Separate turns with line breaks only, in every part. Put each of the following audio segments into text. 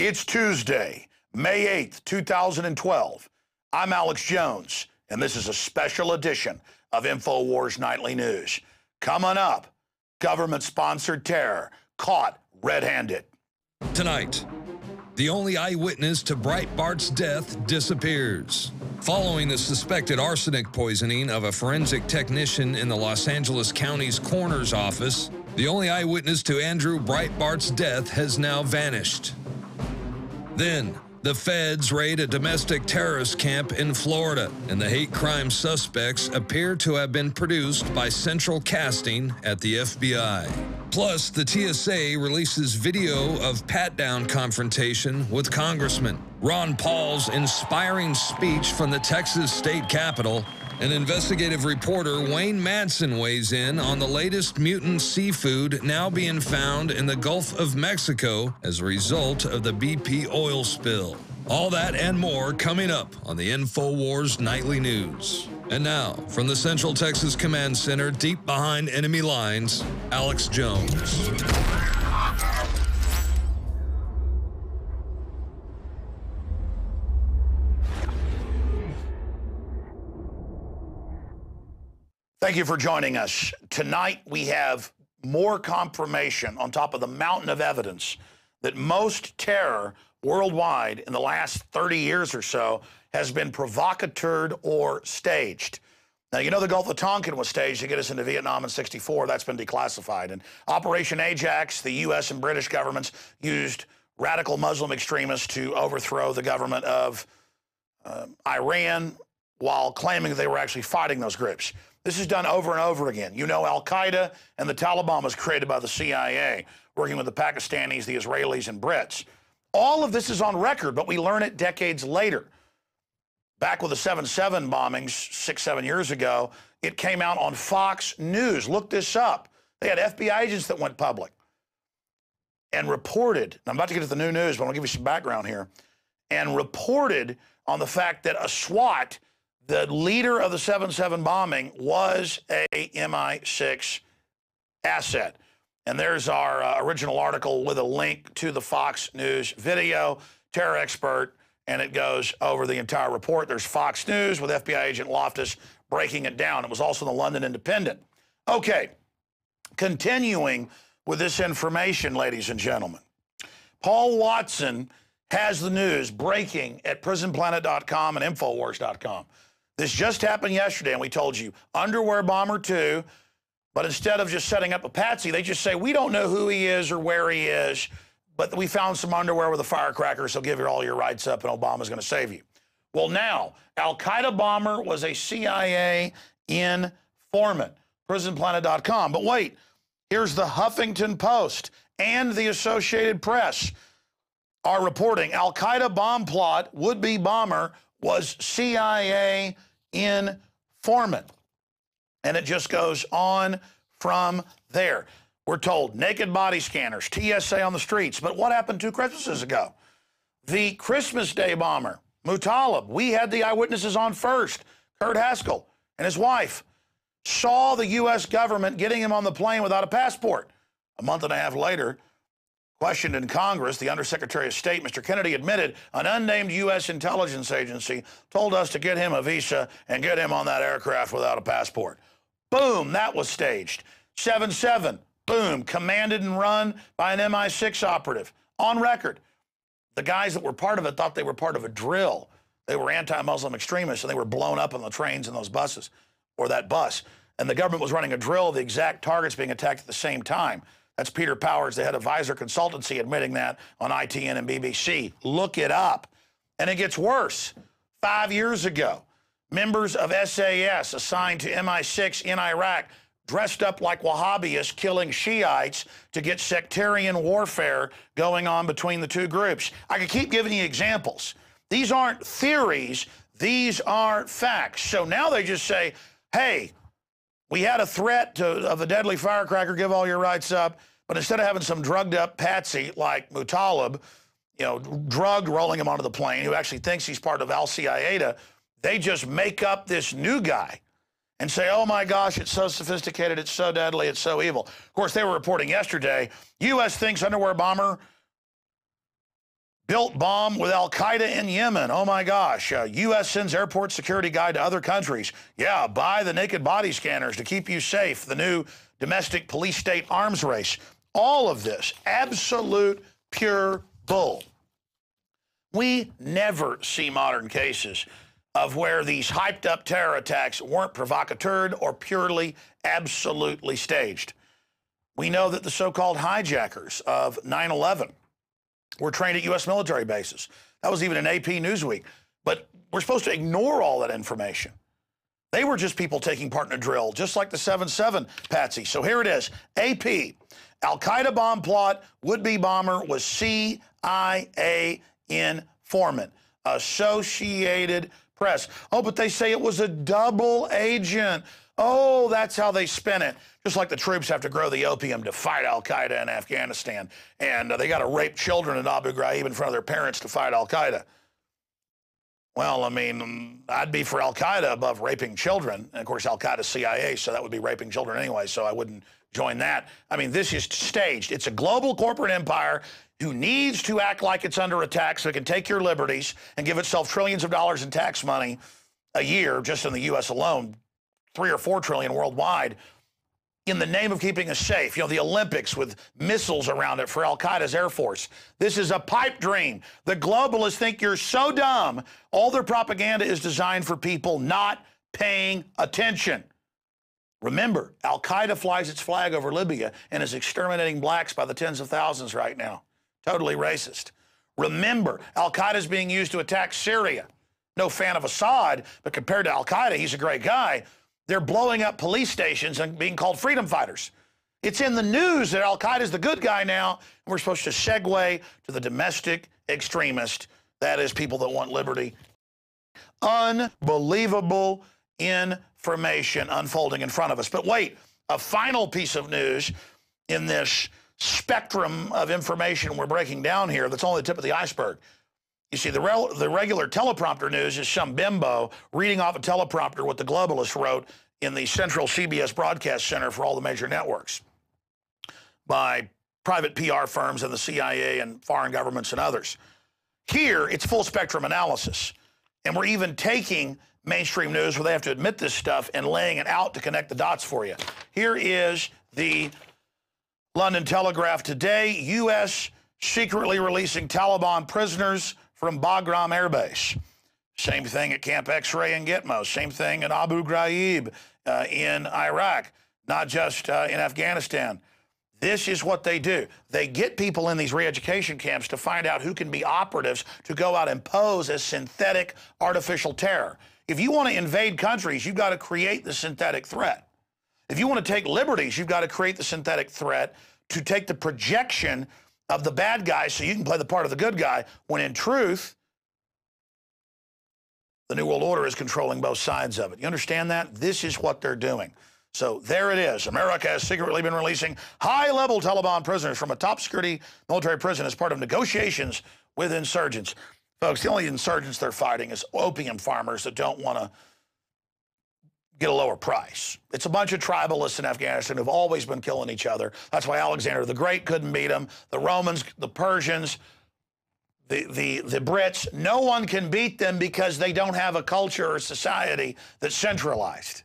It's Tuesday, May 8th, 2012. I'm Alex Jones, and this is a special edition of Infowars Nightly News. Coming up, government-sponsored terror caught red-handed.
Tonight, the only eyewitness to Breitbart's death disappears. Following the suspected arsenic poisoning of a forensic technician in the Los Angeles County's coroner's office, the only eyewitness to Andrew Breitbart's death has now vanished. Then, the feds raid a domestic terrorist camp in Florida, and the hate crime suspects appear to have been produced by central casting at the FBI. Plus, the TSA releases video of pat-down confrontation with Congressman Ron Paul's inspiring speech from the Texas state capitol. An investigative reporter, Wayne Madsen, weighs in on the latest mutant seafood now being found in the Gulf of Mexico as a result of the BP oil spill. All that and more coming up on the Infowars Nightly News. And now, from the Central Texas Command Center, deep behind enemy lines, Alex Jones.
Thank you for joining us. Tonight, we have more confirmation on top of the mountain of evidence that most terror worldwide in the last 30 years or so has been provocateured or staged. Now, you know the Gulf of Tonkin was staged to get us into Vietnam in '64. That's been declassified. And Operation Ajax, the U.S. and British governments used radical Muslim extremists to overthrow the government of Iran while claiming they were actually fighting those groups. This is done over and over again. You know, Al-Qaeda and the Taliban was created by the CIA, working with the Pakistanis, the Israelis, and Brits. All of this is on record, but we learn it decades later. Back with the 7/7 bombings 6-7 years ago, it came out on Fox News. Look this up. They had FBI agents that went public and reported, I'm about to get to the new news, but I'm going to give you some background here, and reported on the fact that a SWAT, the leader of the 7/7 bombing, was a MI6 asset. And there's our original article with a link to the Fox News video, terror expert, and it goes over the entire report. There's Fox News with FBI agent Loftus breaking it down. It was also in the London Independent. Okay, continuing with this information, ladies and gentlemen. Paul Watson has the news breaking at prisonplanet.com and Infowars.com. This just happened yesterday, and we told you, underwear bomber 2, but instead of just setting up a patsy, they just say, we don't know who he is or where he is, but we found some underwear with a firecracker, so give all your rights up, and Obama's going to save you. Well, now, Al-Qaeda bomber was a CIA informant, prisonplanet.com. But wait, here's the Huffington Post and the Associated Press are reporting Al-Qaeda bomb plot, would-be bomber, was CIA informant. And it just goes on from there. We're told naked body scanners, TSA on the streets. But what happened 2 Christmases ago? The Christmas Day bomber, Muttalib, we had the eyewitnesses on first. Kurt Haskell and his wife saw the U.S. government getting him on the plane without a passport. A month and a half later, questioned in Congress, the Undersecretary of State, Mr. Kennedy, admitted an unnamed U.S. intelligence agency told us to get him a visa and get him on that aircraft without a passport. Boom, that was staged. 7/7, boom, commanded and run by an MI6 operative. On record. The guys that were part of it thought they were part of a drill. They were anti-Muslim extremists, and they were blown up on the trains and those buses, or that bus. And the government was running a drill of the exact targets being attacked at the same time. That's Peter Powers, the head of Visor Consultancy, admitting that on ITN and BBC. Look it up. And it gets worse. 5 years ago, members of SAS assigned to MI6 in Iraq dressed up like Wahhabis killing Shiites to get sectarian warfare going on between the two groups. I could keep giving you examples. These aren't theories. These are facts. So now they just say, hey, we had a threat of a deadly firecracker, give all your rights up, but instead of having some drugged up patsy like Mutalib, you know, drugged, rolling him onto the plane, who actually thinks he's part of Al-Qaeda, they just make up this new guy and say, oh my gosh, it's so sophisticated, it's so deadly, it's so evil. Of course, they were reporting yesterday, U.S. thinks underwear bomber built bomb with Al-Qaeda in Yemen. Oh my gosh. U.S. sends airport security guide to other countries. Yeah, buy the naked body scanners to keep you safe. The new domestic police state arms race. All of this, absolute pure bull. We never see modern cases of where these hyped up terror attacks weren't provocateured or purely, absolutely staged. We know that the so-called hijackers of 9/11 were trained at U.S. military bases. That was even in AP Newsweek. But we're supposed to ignore all that information. They were just people taking part in a drill, just like the 7/7 patsy. So here it is. AP, Al-Qaeda bomb plot, would-be bomber was CIA informant. Associated Press. Oh, but they say it was a double agent. Oh, that's how they spin it. Just like the troops have to grow the opium to fight Al-Qaeda in Afghanistan. And they got to rape children in Abu Ghraib in front of their parents to fight Al-Qaeda. Well, I mean, I'd be for Al-Qaeda above raping children. And, of course, Al-Qaeda's CIA, so that would be raping children anyway, so I wouldn't join that. I mean, this is staged. It's a global corporate empire who needs to act like it's under attack so it can take your liberties and give itself trillions of dollars in tax money a year, just in the U.S. alone, 3 or 4 trillion worldwide, in the name of keeping us safe. You know, the Olympics with missiles around it for Al-Qaeda's Air Force. This is a pipe dream. The globalists think you're so dumb. All their propaganda is designed for people not paying attention. Remember, Al-Qaeda flies its flag over Libya and is exterminating blacks by the tens of thousands right now. Totally racist. Remember, Al-Qaeda is being used to attack Syria. No fan of Assad, but compared to Al-Qaeda, he's a great guy. They're blowing up police stations and being called freedom fighters. It's in the news that Al-Qaeda is the good guy now, and we're supposed to segue to the domestic extremist. That is, people that want liberty. Unbelievable information unfolding in front of us. But wait, a final piece of news in this spectrum of information we're breaking down here that's only the tip of the iceberg. You see, the regular teleprompter news is some bimbo reading off a teleprompter what the globalists wrote in the central CBS broadcast center for all the major networks by private PR firms and the CIA and foreign governments and others. Here, it's full spectrum analysis. And we're even taking mainstream news where they have to admit this stuff and laying it out to connect the dots for you. Here is the London Telegraph today. U.S. secretly releasing Taliban prisoners from Bagram Air Base. Same thing at Camp X-Ray in Gitmo. Same thing in Abu Ghraib in Iraq, not just in Afghanistan. This is what they do. They get people in these re-education camps to find out who can be operatives to go out and pose as synthetic artificial terror. If you want to invade countries, you've got to create the synthetic threat. If you want to take liberties, you've got to create the synthetic threat to take the projection of the bad guy so you can play the part of the good guy, when in truth, the New World Order is controlling both sides of it. You understand that? This is what they're doing. So there it is. America has secretly been releasing high-level Taliban prisoners from a top-security military prison as part of negotiations with insurgents. Folks, the only insurgents they're fighting is opium farmers that don't want to get a lower price. It's a bunch of tribalists in Afghanistan who've always been killing each other. That's why Alexander the Great couldn't beat them. The Romans, the Persians, the Brits, no one can beat them because they don't have a culture or society that's centralized.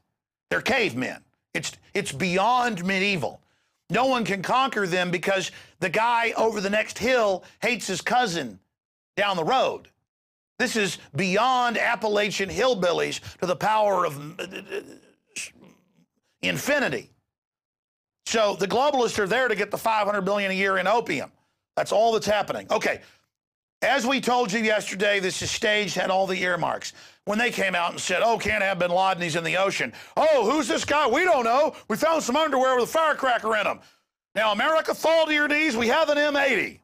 They're cavemen. It's beyond medieval. No one can conquer them because the guy over the next hill hates his cousin down the road. This is beyond Appalachian hillbillies to the power of infinity. So the globalists are there to get the $500 billion a year in opium. That's all that's happening. Okay, As we told you yesterday, this is staged, had all the earmarks. When they came out and said, oh, can't have bin Laden, he's in the ocean. Oh, who's this guy? We don't know. We found some underwear with a firecracker in them. Now, America, fall to your knees. We have an M80.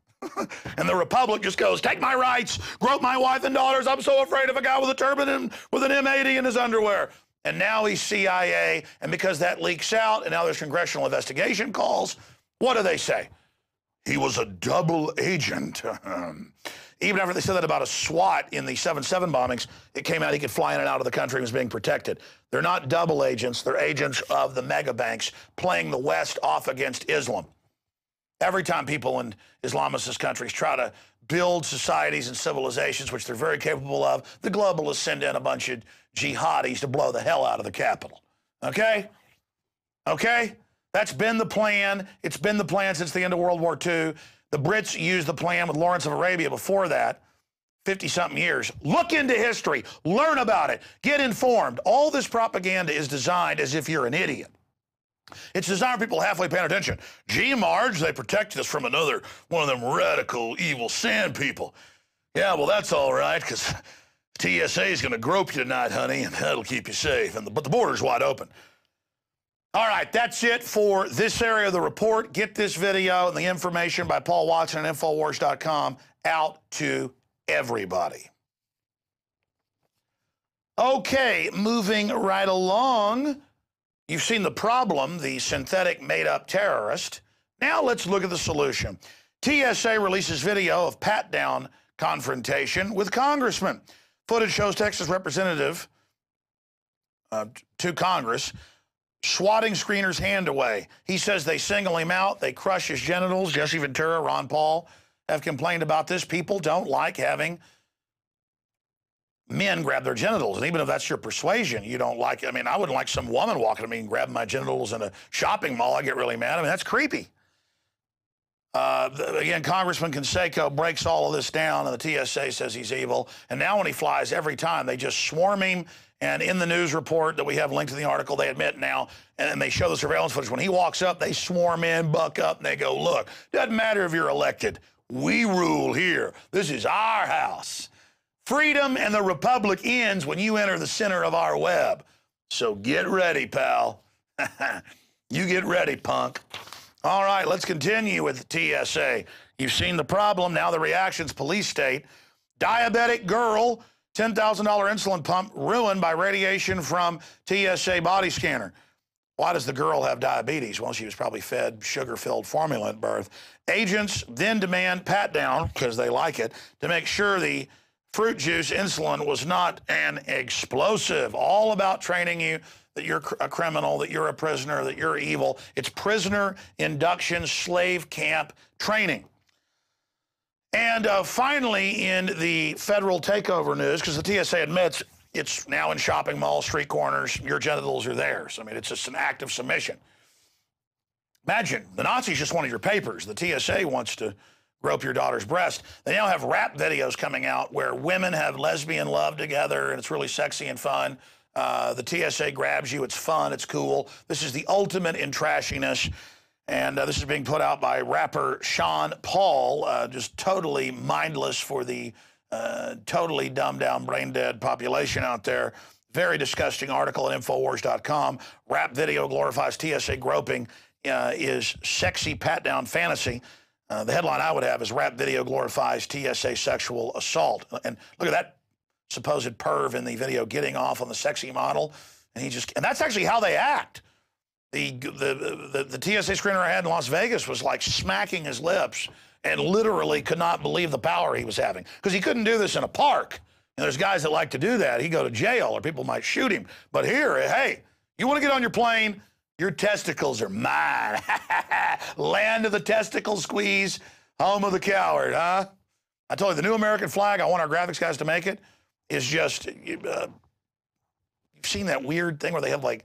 And the Republic just goes, take my rights, grope my wife and daughters. I'm so afraid of a guy with a turban and with an M80 in his underwear. And now he's CIA. And because that leaks out, and now there's congressional investigation calls, what do they say? He was a double agent. Even after they said that about a SWAT in the 7/7 bombings, it came out he could fly in and out of the country and was being protected. They're not double agents. They're agents of the mega banks playing the West off against Islam. Every time people in Islamicist countries try to build societies and civilizations, which they're very capable of, the globalists send in a bunch of jihadis to blow the hell out of the capital. Okay? Okay? That's been the plan. It's been the plan since the end of World War II. The Brits used the plan with Lawrence of Arabia before that, 50-something years. Look into history. Learn about it. Get informed. All this propaganda is designed as if you're an idiot. It's designed for people halfway paying attention. Gee, Marge, they protected us from one of them radical, evil sand people. Yeah, well, that's all right, because TSA is going to grope you tonight, honey, and that'll keep you safe. But the border's wide open. All right, that's it for this area of the report. Get this video and the information by Paul Watson at Infowars.com out to everybody. Okay, moving right along. You've seen the problem, the synthetic made-up terrorist. Now let's look at the solution. TSA releases video of pat-down confrontation with congressman. Footage shows Texas representative to Congress swatting screener's hand away. He says they single him out, they crush his genitals. Jesse Ventura, Ron Paul have complained about this. People don't like having men grab their genitals. And even if that's your persuasion, you don't like it. I mean, I wouldn't like some woman walking to me and grabbing my genitals in a shopping mall. I get really mad. I mean, that's creepy. Again, Congressman Canseco breaks all of this down, and the TSA says he's evil. And now when he flies, every time they just swarm him. And in the news report that we have linked to the article, they admit now, and they show the surveillance footage. When he walks up, they swarm in, buck up, and they go, look, doesn't matter if you're elected. We rule here. This is our house. Freedom and the republic ends when you enter the center of our web. So get ready, pal. You get ready, punk. All right, let's continue with the TSA. You've seen the problem. Now the reactions. Police state. Diabetic girl, $10,000 insulin pump ruined by radiation from TSA body scanner. Why does the girl have diabetes? Well, she was probably fed sugar-filled formula at birth. Agents then demand pat-down, because they like it, to make sure the fruit juice insulin was not an explosive. All about training you that you're a criminal, that you're a prisoner, that you're evil. It's prisoner induction slave camp training. And finally, in the federal takeover news, because the TSA admits it's now in shopping malls, street corners, your genitals are theirs. I mean, it's just an act of submission. Imagine, the Nazis just wanted your papers. The TSA wants to grope your daughter's breast. They now have rap videos coming out where women have lesbian love together, and it's really sexy and fun. The TSA grabs you. It's fun. It's cool. This is the ultimate in trashiness. And this is being put out by rapper Sean Paul, just totally mindless for the totally dumbed-down, brain-dead population out there. Very disgusting article at Infowars.com. Rap video glorifies TSA groping is sexy pat-down fantasy. The headline I would have is rap video glorifies TSA sexual assault. And look at that supposed perv in the video getting off on the sexy model. And that's actually how they act. The TSA screener I had in Las Vegas was like smacking his lips and literally could not believe the power he was having. Because he couldn't do this in a park. And there's guys that like to do that. He'd go to jail or people might shoot him. But here, hey, you want to get on your plane? Your testicles are mine. Land of the testicle squeeze, home of the coward, huh? I told you, the new American flag, I want our graphics guys to make it, is just, you've seen that weird thing where they have like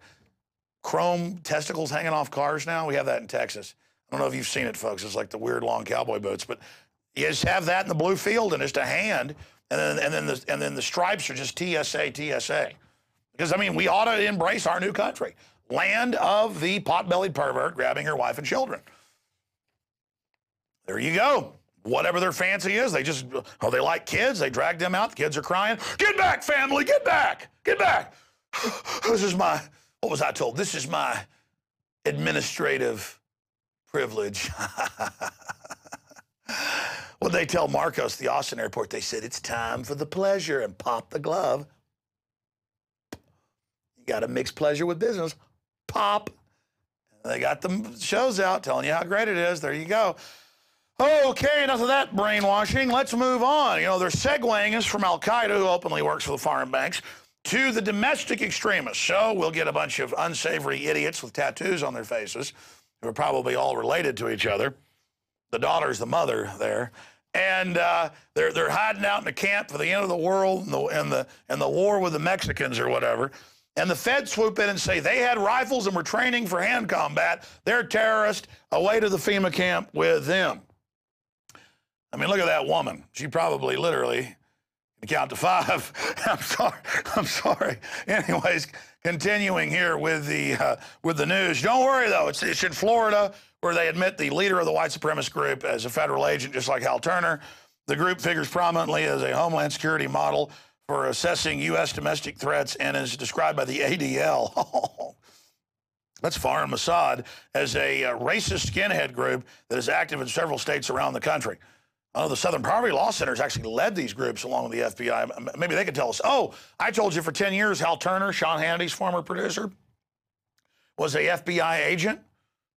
chrome testicles hanging off cars now? We have that in Texas. I don't know if you've seen it, folks. It's like the weird long cowboy boots, but you just have that in the blue field and just a hand, and then the stripes are just TSA, TSA. Because, I mean, we ought to embrace our new country. Land of the pot-bellied pervert grabbing her wife and children. There you go. whatever their fancy is. They just, oh, they like kids. They drag them out. The kids are crying. Get back, family. Get back. Get back. This is my, what was I told? This is my administrative privilege. What they tell Marcos, the Austin airport, they said, it's time for the pleasure, and pop the glove. You got to mix pleasure with business. Pop. They got the shows out telling you how great it is. There you go. Okay, enough of that brainwashing. Let's move on. You know, they're segueing us from Al-Qaeda, who openly works for the foreign banks, to the domestic extremists. So we'll get a bunch of unsavory idiots with tattoos on their faces who are probably all related to each other. The daughter's the mother there. And they're hiding out in a camp for the end of the world and the war with the Mexicans or whatever. And the feds swoop in and say they had rifles and were training for hand combat. They're terrorists. Away to the FEMA camp with them. I mean, look at that woman. She probably literally can count to 5. I'm sorry. Anyways, continuing here with the news. Don't worry though. It's in Florida, where they admit the leader of the white supremacist group as a federal agent, just like Hal Turner. The group figures prominently as a Homeland Security model for assessing U.S. domestic threats and is described by the ADL. That's Farhad Mossad as a racist skinhead group that is active in several states around the country. The Southern Poverty Law Center's actually led these groups along with the FBI. Maybe they could tell us. Oh, I told you for 10 years, Hal Turner, Sean Hannity's former producer, was a FBI agent.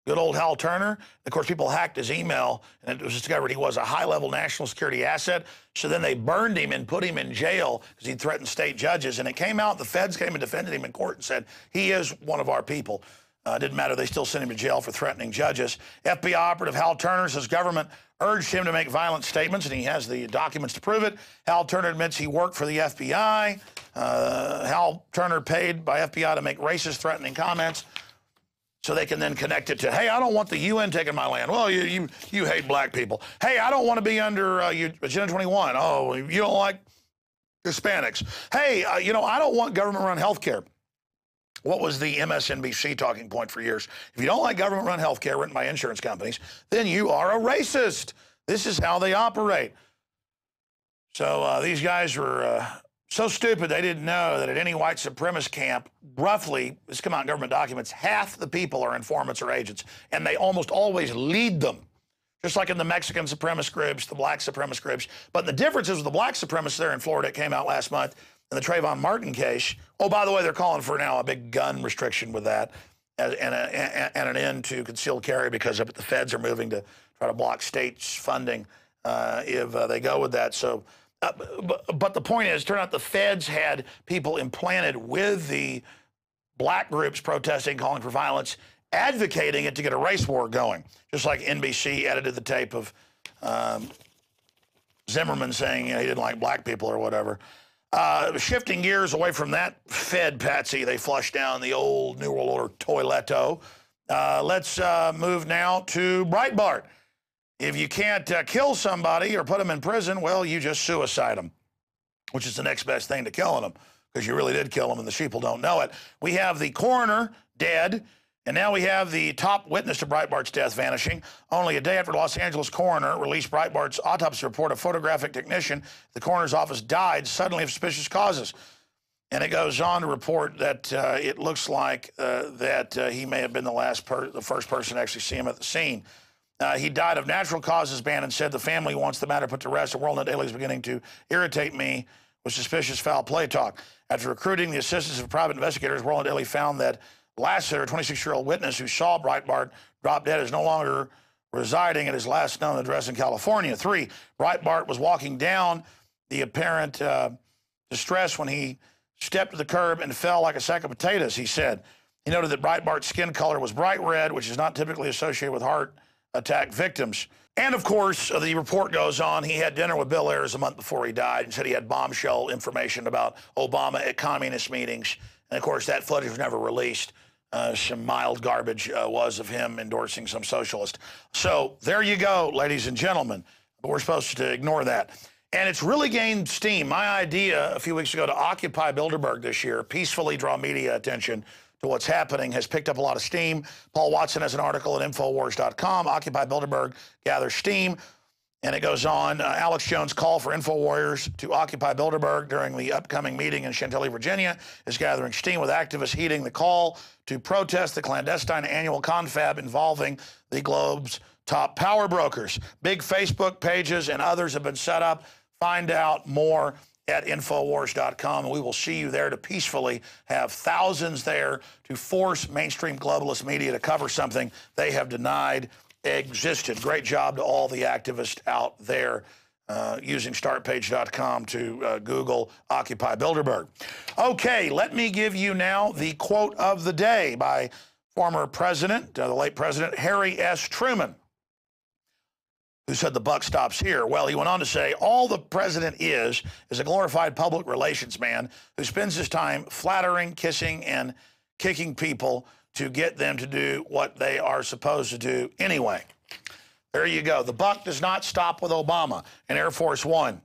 Good old Hal Turner. Of course, people hacked his email, and it was discovered he was a high-level national security asset. So then they burned him and put him in jail because he'd threatened state judges. And it came out, the feds came and defended him in court and said, he is one of our people. Didn't matter. They still sent him to jail for threatening judges. FBI operative Hal Turner says government urged him to make violent statements, and he has the documents to prove it. Hal Turner admits he worked for the FBI. Hal Turner paid by FBI to make racist, threatening comments so they can then connect it to, hey, I don't want the UN taking my land. Well, you hate black people. Hey, I don't want to be under Agenda 21. Oh, you don't like Hispanics. Hey, you know, I don't want government-run health care. What was the MSNBC talking point for years? If you don't like government-run health care written by insurance companies, then you are a racist. This is how they operate. So these guys were so stupid they didn't know that at any white supremacist camp, roughly, this come out in government documents, half the people are informants or agents, and they almost always lead them, just like in the Mexican supremacist groups, the black supremacist groups. But the difference is with the black supremacists there in Florida, it came out last month, in the Trayvon Martin case. Oh, by the way, they're calling for now a big gun restriction with that and an end to concealed carry because of it. The feds are moving to try to block states' funding if they go with that. So, but the point is, turn out the feds had people implanted with the black groups protesting, calling for violence, advocating it to get a race war going, just like NBC edited the tape of Zimmerman saying he didn't like black people or whatever. Shifting gears away from that Fed patsy they flushed down the old New World Order toiletto. Let's move now to Breitbart. If you can't kill somebody or put them in prison, well, you just suicide them, which is the next best thing to killing them, because you really did kill them and the sheeple don't know it. We have the coroner dead, and now we have the top witness to Breitbart's death vanishing. Only a day after Los Angeles coroner released Breitbart's autopsy report, a photographic technician at the coroner's office died suddenly of suspicious causes. And it goes on to report that it looks like that he may have been the first person to actually see him at the scene. He died of natural causes, Bannon said. The family wants the matter put to rest. The WorldNet Daily is beginning to irritate me with suspicious foul play talk. After recruiting the assistance of private investigators, WorldNet Daily found that Lasseter, a 26-year-old witness who saw Breitbart drop dead, is no longer residing at his last known address in California. 3, Breitbart was walking down the apparent distress when he stepped to the curb and fell like a sack of potatoes, he said. He noted that Breitbart's skin color was bright red, which is not typically associated with heart attack victims. And, of course, the report goes on, he had dinner with Bill Ayers a month before he died and said he had bombshell information about Obama at communist meetings. And, of course, that footage was never released. Some mild garbage was of him endorsing some socialist. So there you go, ladies and gentlemen. But we're supposed to ignore that. And it's really gained steam. My idea a few weeks ago to occupy Bilderberg this year, peacefully draw media attention to what's happening, has picked up a lot of steam. Paul Watson has an article at Infowars.com. Occupy Bilderberg gathers steam. And it goes on, Alex Jones' call for InfoWarriors to occupy Bilderberg during the upcoming meeting in Chantilly, Virginia, is gathering steam, with activists heeding the call to protest the clandestine annual confab involving the globe's top power brokers. Big Facebook pages and others have been set up. Find out more at Infowars.com, and we will see you there to peacefully have thousands there to force mainstream globalist media to cover something they have denied existed. Great job to all the activists out there using startpage.com to Google Occupy Bilderberg. Okay, let me give you now the quote of the day by former president, the late President Harry S. Truman, who said the buck stops here. Well, he went on to say, all the president is a glorified public relations man who spends his time flattering, kissing, and kicking people to get them to do what they are supposed to do anyway. There you go. The buck does not stop with Obama and Air Force One.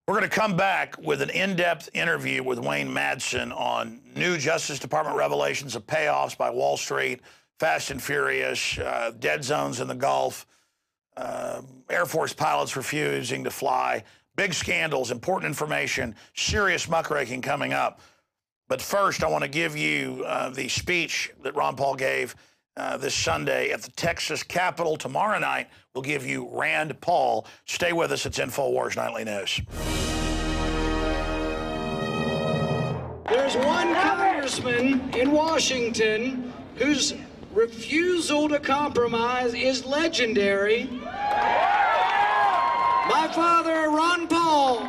We're going to come back with an in-depth interview with Wayne Madsen on new Justice Department revelations of payoffs by Wall Street, Fast and Furious, dead zones in the Gulf, Air Force pilots refusing to fly, big scandals, important information, serious muckraking coming up. But first, I want to give you the speech that Ron Paul gave this Sunday at the Texas Capitol. Tomorrow night, we'll give you Rand Paul. Stay with us. It's InfoWars Nightly News.
There's one congressman in Washington whose refusal to compromise is legendary. My father, Ron Paul.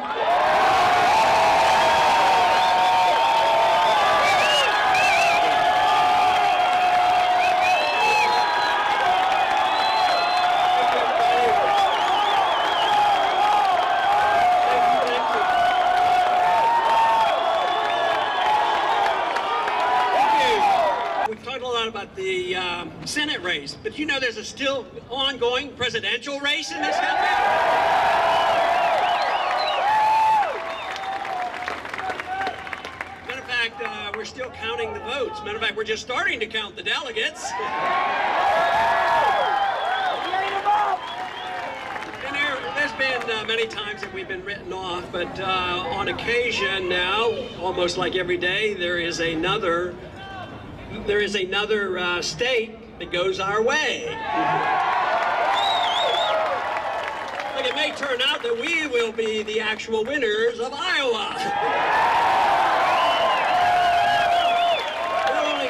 About the Senate race, but you know there's a still ongoing presidential race in this country. Matter of fact, we're still counting the votes. Matter of fact, we're just starting to count the delegates. And there's been many times that we've been written off, but on occasion now, almost like every day, there is another state that goes our way. Like it may turn out that we will be the actual winners of Iowa.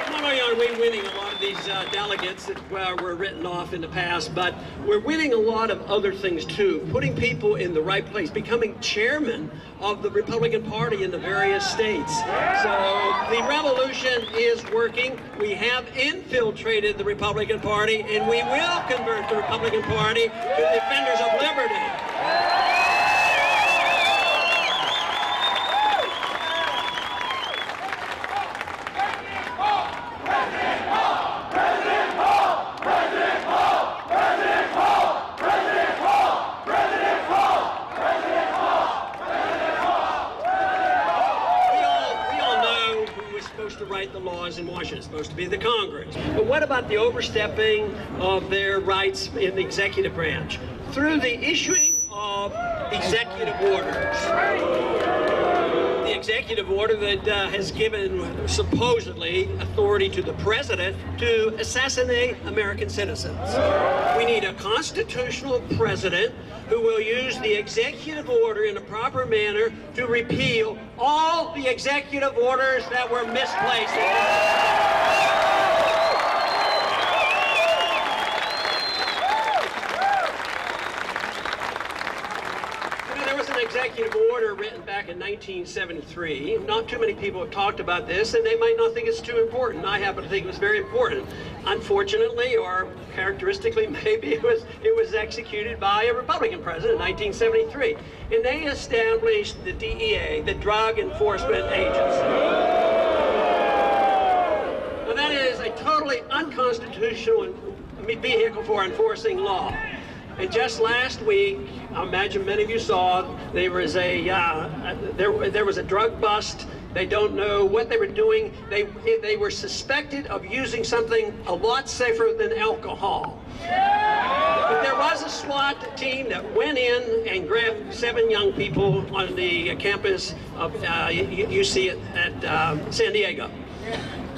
Not only are we winning a lot of these delegates that were written off in the past, but we're winning a lot of other things too, putting people in the right place, becoming chairman of the Republican Party in the various states. So the revolution is working. We have infiltrated the Republican Party, and we will convert the Republican Party to defenders of liberty. To write the laws in Washington. It's supposed to be the Congress. But what about the overstepping of their rights in the executive branch? Through the issuing of executive orders. The executive order that has given, supposedly, authority to the president to assassinate American citizens. We need a constitutional president who will use the executive order in a proper manner to repeal all the executive orders that were misplaced. There was an executive order written back in 1973. Not too many people have talked about this, and they might not think it's too important. I happen to think it was very important. Unfortunately, or characteristically, maybe it was executed by a Republican president in 1973. And they established the DEA, the Drug Enforcement Agency. Now that is a totally unconstitutional vehicle for enforcing law. And just last week, I imagine many of you saw, there was a drug bust. They don't know what they were doing. They were suspected of using something a lot safer than alcohol. But there was was a SWAT team that went in and grabbed 7 young people on the campus of UC at San Diego.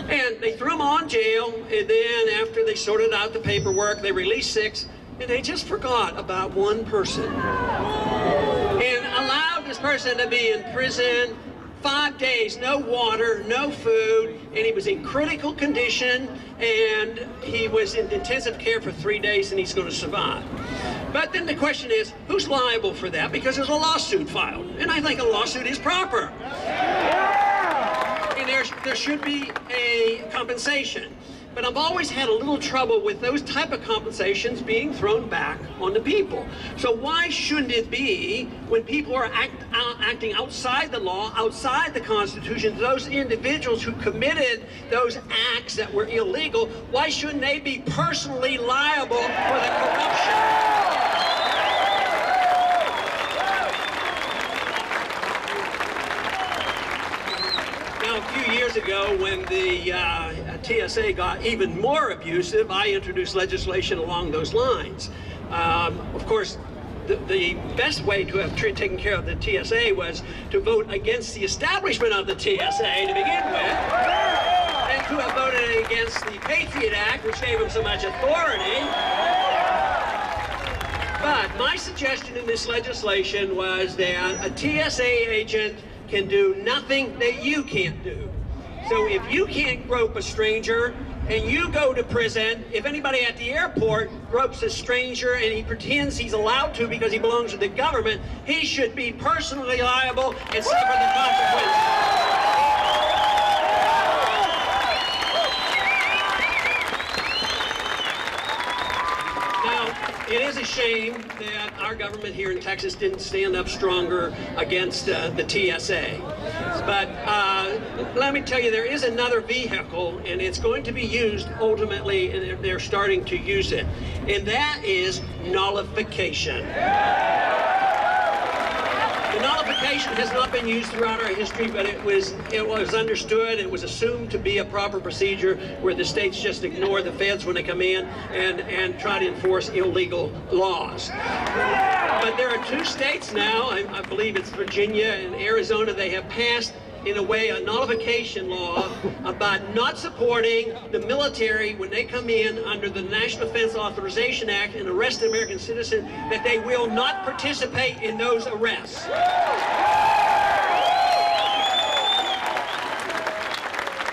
And they threw them all in jail, and then after they sorted out the paperwork, they released 6, and they just forgot about 1 person. And allowed this person to be in prison 5 days, no water, no food, and he was in critical condition, and he was in intensive care for 3 days, and he's going to survive. But then the question is, who's liable for that? Because there's a lawsuit filed, and I think a lawsuit is proper. And there should be a compensation. But I've always had a little trouble with those type of compensations being thrown back on the people. So why shouldn't it be, when people are acting outside the law, outside the Constitution, those individuals who committed those acts that were illegal, why shouldn't they be personally liable for the corruption? A few years ago, when the TSA got even more abusive, I introduced legislation along those lines. Of course, the best way to have taken care of the TSA was to vote against the establishment of the TSA to begin with, and to have voted against the Patriot Act, which gave them so much authority. But my suggestion in this legislation was that a TSA agent can do nothing that you can't do. So if you can't grope a stranger and you go to prison, if anybody at the airport gropes a stranger and he pretends he's allowed to because he belongs to the government, he should be personally liable and suffer the consequences. It is a shame that our government here in Texas didn't stand up stronger against the TSA. But let me tell you, there is another vehicle, and it's going to be used ultimately, and they're starting to use it, and that is nullification. The nullification has not been used throughout our history, but it was understood, it was assumed to be a proper procedure where the states just ignore the feds when they come in and try to enforce illegal laws. But there are 2 states now, I believe it's Virginia and Arizona, they have passed in a way a nullification law about not supporting the military when they come in under the National Defense Authorization Act and arrest an American citizen, that they will not participate in those arrests. Of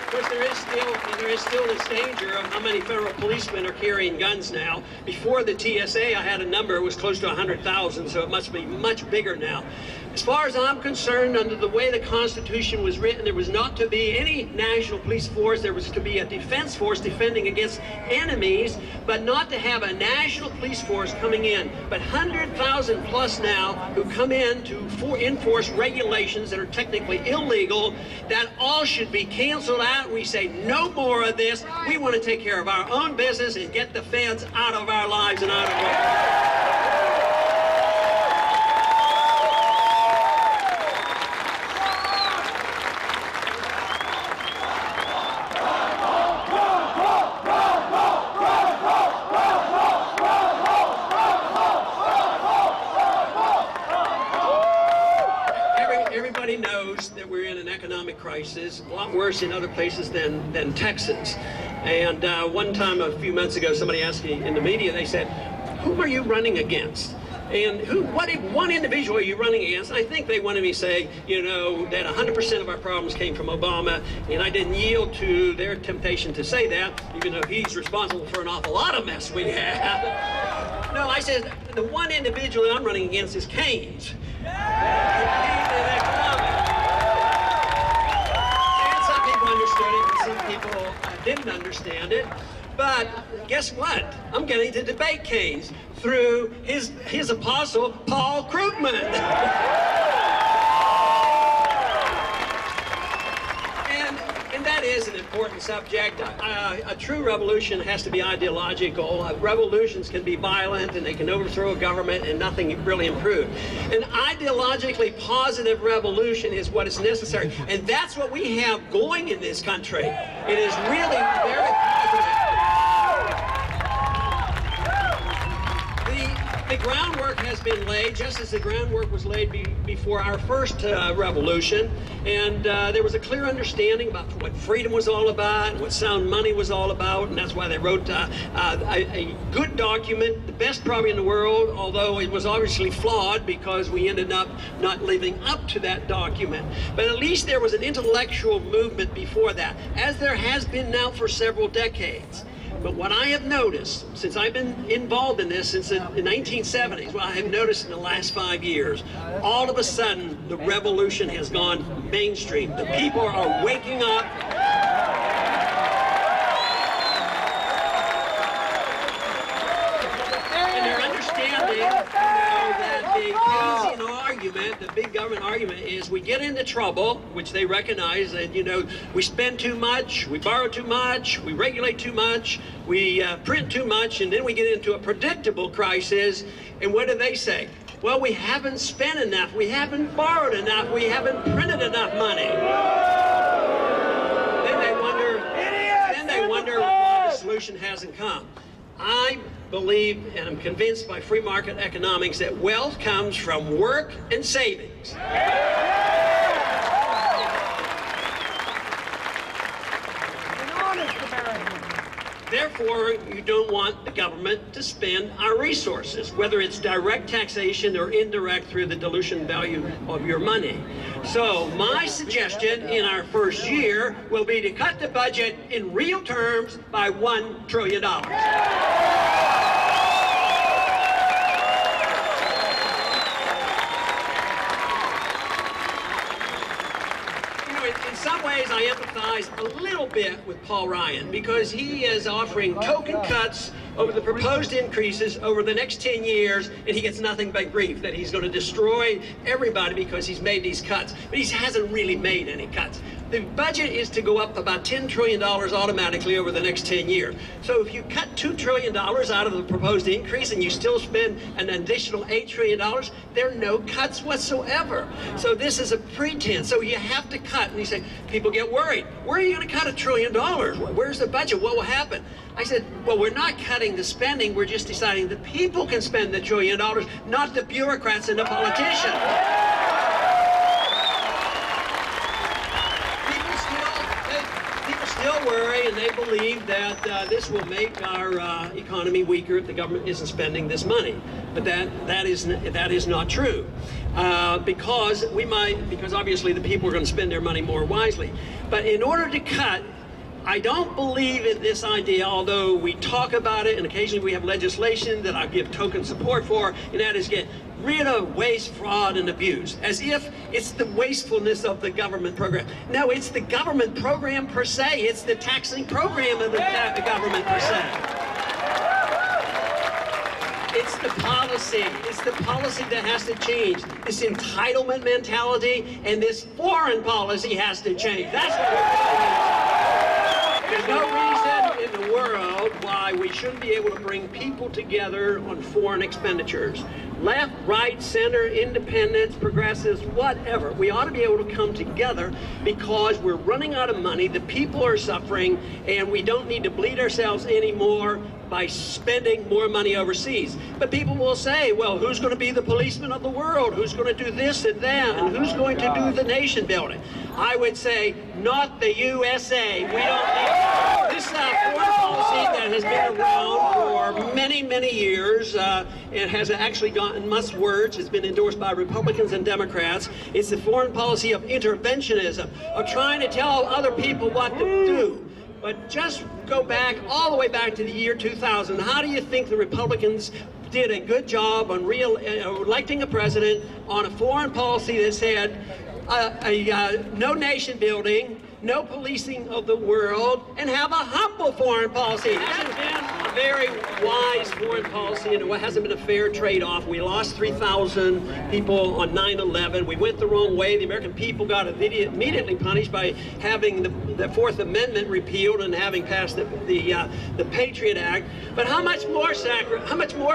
course, there is still this danger of how many federal policemen are carrying guns now. Before the TSA, I had a number, it was close to 100,000, so it must be much bigger now. As far as I'm concerned, under the way the Constitution was written, there was not to be any national police force. There was to be a defense force defending against enemies, but not to have a national police force coming in. But 100,000 plus now who come in to enforce regulations that are technically illegal, that all should be canceled out. We say no more of this. We want to take care of our own business and get the feds out of our lives and out of our knows that we're in an economic crisis, a lot worse in other places than Texas. And one time a few months ago, somebody asked me in the media, they said, who are you running against? And what one individual are you running against? I think they wanted me to say, you know, that 100% of our problems came from Obama, and I didn't yield to their temptation to say that, even though he's responsible for an awful lot of mess we have. No, I said, the one individual that I'm running against is Keynes. And some people understood it, and some people didn't understand it. But guess what? I'm getting to debate Keynes through his apostle, Paul Krugman. And that is an important subject. A true revolution has to be ideological. Revolutions can be violent and they can overthrow a government and nothing really improved. An ideologically positive revolution is what is necessary. And that's what we have going in this country. It is really very positive. The groundwork has been laid, just as the groundwork was laid before our first revolution, and there was a clear understanding about what freedom was all about, and what sound money was all about, and that's why they wrote a good document, the best probably in the world, although it was obviously flawed because we ended up not living up to that document. But at least there was an intellectual movement before that, as there has been now for several decades. But what I have noticed, since I've been involved in this since the 1970s, what I have noticed in the last 5 years, all of a sudden the revolution has gone mainstream. The people are waking up. And they're understanding, that the Keynesian argument, the big government argument, is we get into trouble, which they recognize that, we spend too much, we borrow too much, we regulate too much, we print too much, and then we get into a predictable crisis. And what do they say? Well, we haven't spent enough, we haven't borrowed enough, we haven't printed enough money. Then they wonder why the solution hasn't come. I believe and I'm convinced by free market economics that wealth comes from work and savings. Therefore, you don't want the government to spend our resources, whether it's direct taxation or indirect through the dilution value of your money. So my suggestion in our first year will be to cut the budget in real terms by $1 trillion. In some ways, I empathize a little bit with Paul Ryan because he is offering token cuts over the proposed increases over the next 10 years, and he gets nothing but grief that he's going to destroy everybody because he's made these cuts. But he hasn't really made any cuts. The budget is to go up about $10 trillion automatically over the next 10 years. So if you cut $2 trillion out of the proposed increase and you still spend an additional $8 trillion, there are no cuts whatsoever. So this is a pretense. So you have to cut. And you say, people get worried. Where are you going to cut $1 trillion? Where's the budget? What will happen? I said, well, we're not cutting the spending. We're just deciding the people can spend the $1 trillion, not the bureaucrats and the politicians. Still worry, and they believe that this will make our economy weaker if the government isn't spending this money. But that is not true, because obviously the people are going to spend their money more wisely. But in order to cut, I don't believe in this idea, although we talk about it and occasionally we have legislation that I give token support for, and that is get rid of waste, fraud, and abuse, as if it's the wastefulness of the government program. No, it's the government program per se. It's the taxing program of the government per se. It's the policy. It's the policy that has to change. This entitlement mentality and this foreign policy has to change. That's what we're doing. There's no reason in the world why we shouldn't be able to bring people together on foreign expenditures. Left, right, center, independents, progressives, whatever. We ought to be able to come together because we're running out of money, the people are suffering, and we don't need to bleed ourselves anymore by spending more money overseas. But people will say, well, who's going to be the policeman of the world? Who's going to do this and that? And who's going to do the nation building? I would say, not the USA. We don't need this foreign policy that has been around for many, many years. It has actually gotten much worse. It's been endorsed by Republicans and Democrats. It's the foreign policy of interventionism, of trying to tell other people what to do. But just go back, all the way back to the year 2000. How do you think the Republicans did a good job on electing a president on a foreign policy that said no nation building, no policing of the world, and have a humble foreign policy? It hasn't been a very wise foreign policy, and it hasn't been a fair trade-off. We lost 3,000 people on 9/11. We went the wrong way. The American people got immediately punished by having the Fourth Amendment repealed and having passed the Patriot Act. But how much more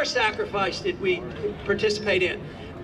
sacrifice did we participate in?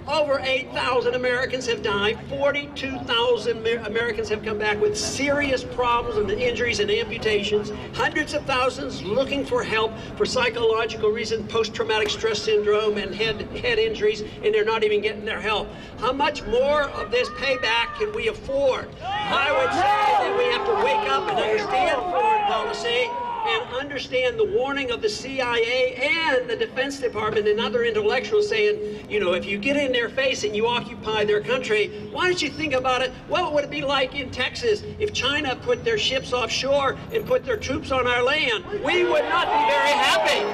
Over 8,000 Americans have died. 42,000 Americans have come back with serious problems and injuries and amputations. Hundreds of thousands looking for help for psychological reasons, post-traumatic stress syndrome and head injuries, and they're not even getting their help. How much more of this payback can we afford? I would say that we have to wake up and understand foreign policy and understand the warning of the CIA and the Defense Department and other intellectuals saying, you know, if you get in their face and you occupy their country, why don't you think about it? What would it be like in Texas if China put their ships offshore and put their troops on our land? We would not be very happy.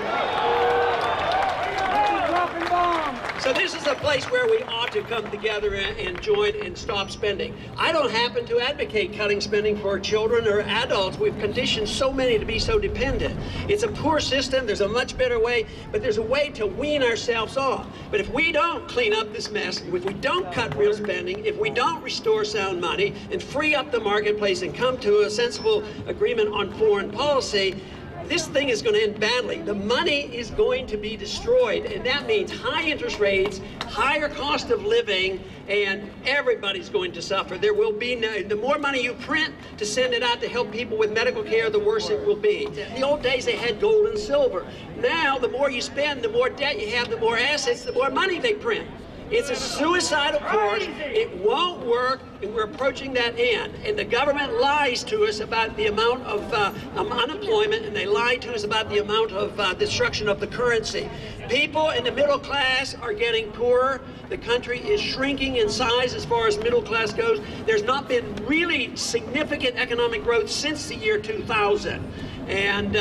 So this is a place where we ought to come together and join and stop spending. I don't happen to advocate cutting spending for children or adults. We've conditioned so many to be so dependent. It's a poor system. There's a much better way, but there's a way to wean ourselves off. But if we don't clean up this mess, if we don't cut real spending, if we don't restore sound money and free up the marketplace and come to a sensible agreement on foreign policy, this thing is going to end badly. The money is going to be destroyed, and that means high interest rates, higher cost of living, and everybody's going to suffer. There will be the more money you print to send it out to help people with medical care, the worse it will be. In the old days, they had gold and silver. Now, the more you spend, the more debt you have, the more assets, the more money they print. It's a suicidal course. It won't work, and we're approaching that end. And the government lies to us about the amount of unemployment, and they lie to us about the amount of destruction of the currency. People in the middle class are getting poorer. The country is shrinking in size as far as middle class goes. There's not been really significant economic growth since the year 2000. And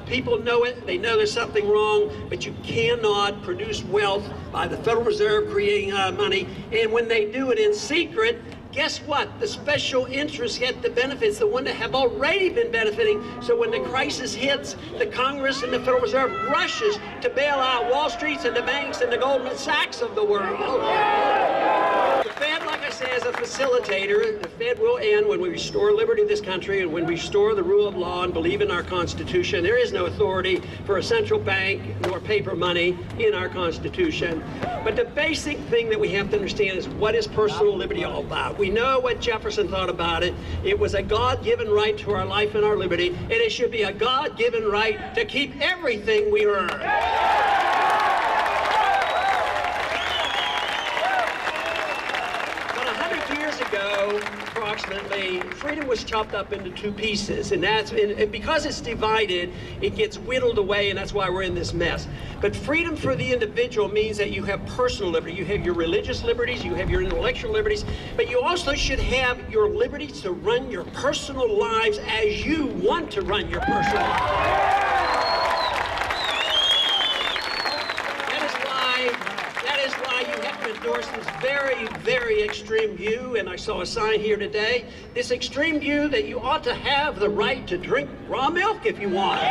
people know it. They know there's something wrong, but you cannot produce wealth by the Federal Reserve creating money. And when they do it in secret, guess what? The special interests get the benefits, the ones that have already been benefiting. So when the crisis hits, the Congress and the Federal Reserve rushes to bail out Wall Streets and the banks and the Goldman Sachs of the world. The Fed, like I say, is a facilitator. The Fed will end when we restore liberty in this country and when we restore the rule of law and believe in our Constitution. There is no authority for a central bank nor paper money in our Constitution. But the basic thing that we have to understand is, what is personal liberty all about? We know what Jefferson thought about it. It was a God-given right to our life and our liberty, and it should be a God-given right to keep everything we earn. Ago, approximately, freedom was chopped up into two pieces, and because it's divided, it gets whittled away, and that's why we're in this mess. But freedom for the individual means that you have personal liberty. You have your religious liberties, you have your intellectual liberties, but you also should have your liberties to run your personal lives as you want to run your personal lives. Endorse this very, very extreme view, and I saw a sign here today, this extreme view that you ought to have the right to drink raw milk if you want.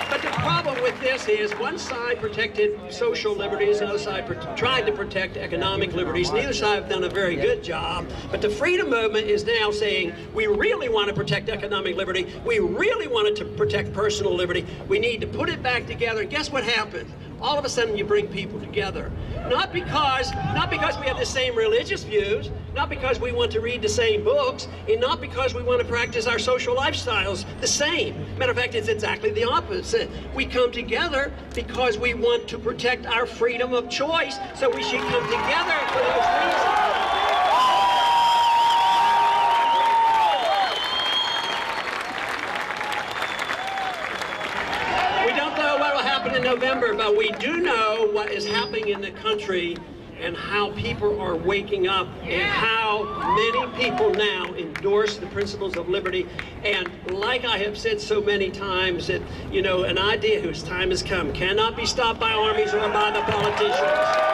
But the problem with this is one side protected social liberties, the other side tried to protect economic liberties. Neither side have done a very good job. But the freedom movement is now saying, we really want to protect economic liberty. We really wanted to protect personal liberty. We need to put it back together. And guess what happens? All of a sudden you bring people together. Not because we have the same religious views, not because we want to read the same books, and not because we want to practice our social lifestyles the same. Matter of fact, it's exactly the opposite. We come together because we want to protect our freedom of choice, so we should come together for those reasons. In November, but we do know what is happening in the country and how people are waking up and how many people now endorse the principles of liberty. And like I have said so many times, that, you know, an idea whose time has come cannot be stopped by armies or by the politicians.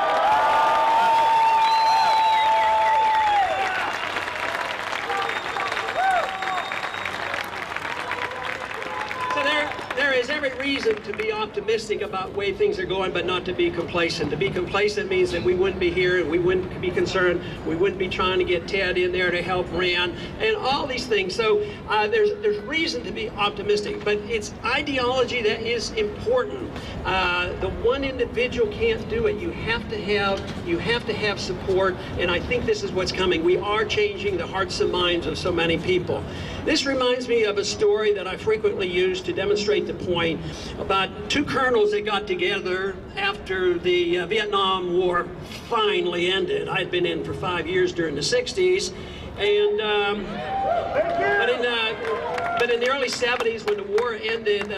there is every reason to be optimistic about the way things are going, but not to be complacent. To be complacent means that we wouldn't be here, and we wouldn't be concerned, we wouldn't be trying to get Ted in there to help Rand, and all these things. So there's reason to be optimistic, but it's ideology that is important. The one individual can't do it. You have to have support, and I think this is what's coming. We are changing the hearts and minds of so many people. This reminds me of a story that I frequently use to demonstrate the point about two colonels that got together after the Vietnam War finally ended. I had been in for 5 years during the 60s, and but in the early 70s, when the war ended,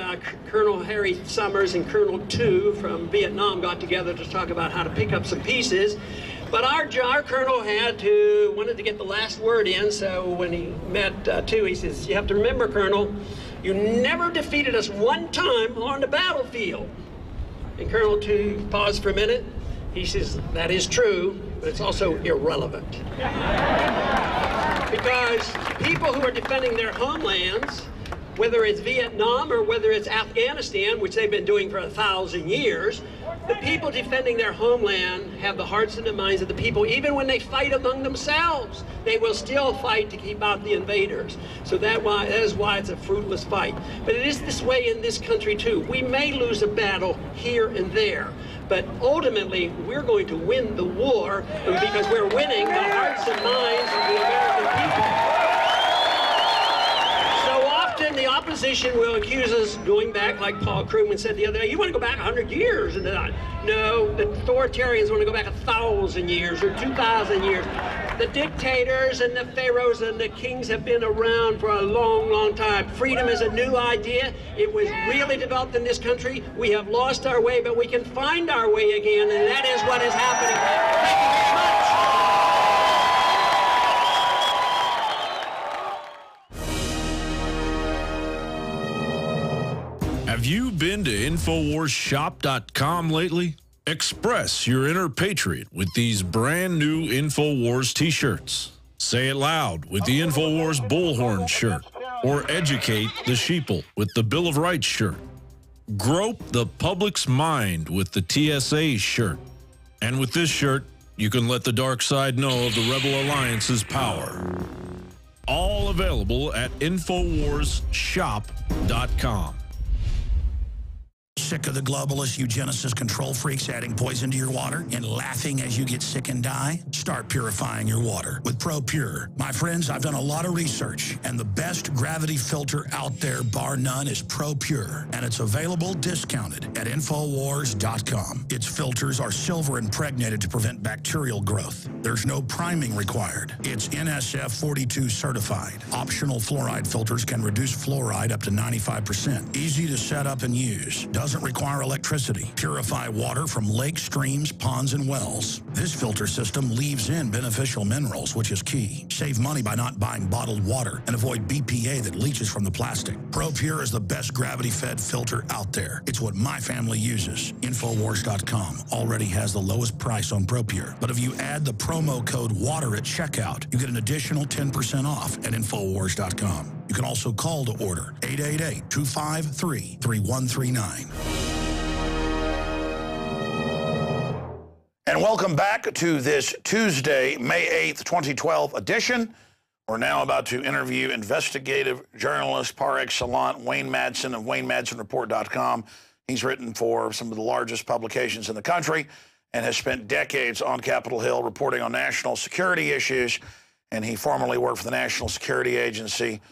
Colonel Harry Summers and Colonel Tu from Vietnam got together to talk about how to pick up some pieces. But our colonel wanted to get the last word in, so when he met Tu, he says, "You have to remember, Colonel, you never defeated us one time on the battlefield." And Colonel Tu paused for a minute. He says, "That is true, but it's also irrelevant." Because people who are defending their homelands, whether it's Vietnam or whether it's Afghanistan, which they've been doing for 1,000 years, the people defending their homeland have the hearts and the minds of the people. Even when they fight among themselves, they will still fight to keep out the invaders. So that is why it's a fruitless fight. But it is this way in this country too. We may lose a battle here and there, but ultimately we're going to win the war because we're winning the hearts and minds of the American people. The opposition will accuse us going back, like Paul Krugman said the other day, you want to go back 100 years. And no, the authoritarians want to go back 1,000 years or 2,000 years. The dictators and the pharaohs and the kings have been around for a long, long time. Freedom is a new idea. It was really developed in this country. We have lost our way, but we can find our way again, and that is what is happening. Thank you very much.
Have you been to InfoWarsShop.com lately? Express your inner patriot with these brand new InfoWars t-shirts. Say it loud with the InfoWars Bullhorn shirt, or educate the sheeple with the Bill of Rights shirt. Grope the public's mind with the TSA shirt. And with this shirt, you can let the dark side know of the Rebel Alliance's power. All available at InfoWarsShop.com.
Sick of the globalist eugenicist control freaks adding poison to your water and laughing as you get sick and die? Start purifying your water with ProPure. My friends, I've done a lot of research, and the best gravity filter out there, bar none, is ProPure, and it's available discounted at Infowars.com. Its filters are silver impregnated to prevent bacterial growth. There's no priming required. It's NSF 42 certified. Optional fluoride filters can reduce fluoride up to 95%. Easy to set up and use. Doesn't require electricity. Purify water from lakes, streams, ponds, and wells. This filter system leaves in beneficial minerals, which is key. Save money by not buying bottled water and avoid BPA that leaches from the plastic. ProPure is the best gravity-fed filter out there. It's what my family uses. Infowars.com already has the lowest price on ProPure. But if you add the promo code WATER at checkout, you get an additional 10% off at Infowars.com. You can also call to order 888-253-3139. And welcome back to this Tuesday, May 8th, 2012 edition. We're now about to interview investigative journalist par excellence, Wayne Madsen of WayneMadsenReport.com. He's written for some of the largest publications in the country and has spent decades on Capitol Hill reporting on national security issues. And he formerly worked for the National Security Agency.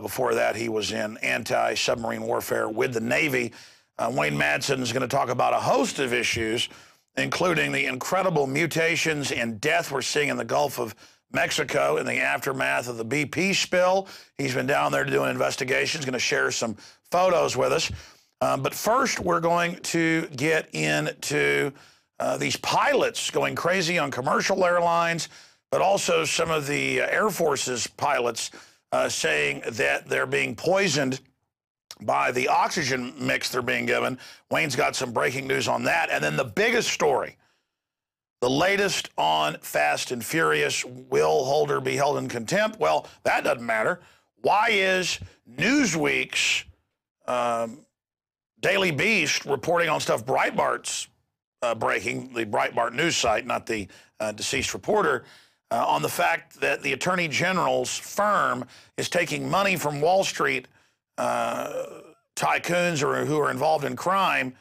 Before that, he was in anti-submarine warfare with the Navy. Wayne Madsen is going to talk about a host of issues, including the incredible mutations and death we're seeing in the Gulf of Mexico in the aftermath of the BP spill. He's been down there to do an investigation. He's going to share some photos with us. But first, we're going to get into these pilots going crazy on commercial airlines, but also some of the Air Force's pilots saying that they're being poisoned by the oxygen mix they're being given. Wayne's got some breaking news on that. And then the biggest story, the latest on Fast and Furious, will Holder be held in contempt? Well, that doesn't matter. Why is Newsweek's Daily Beast reporting on stuff Breitbart's breaking, the Breitbart news site, not the deceased reporter, on the fact that the Attorney General's firm is taking money from Wall Street tycoons or who are involved in crime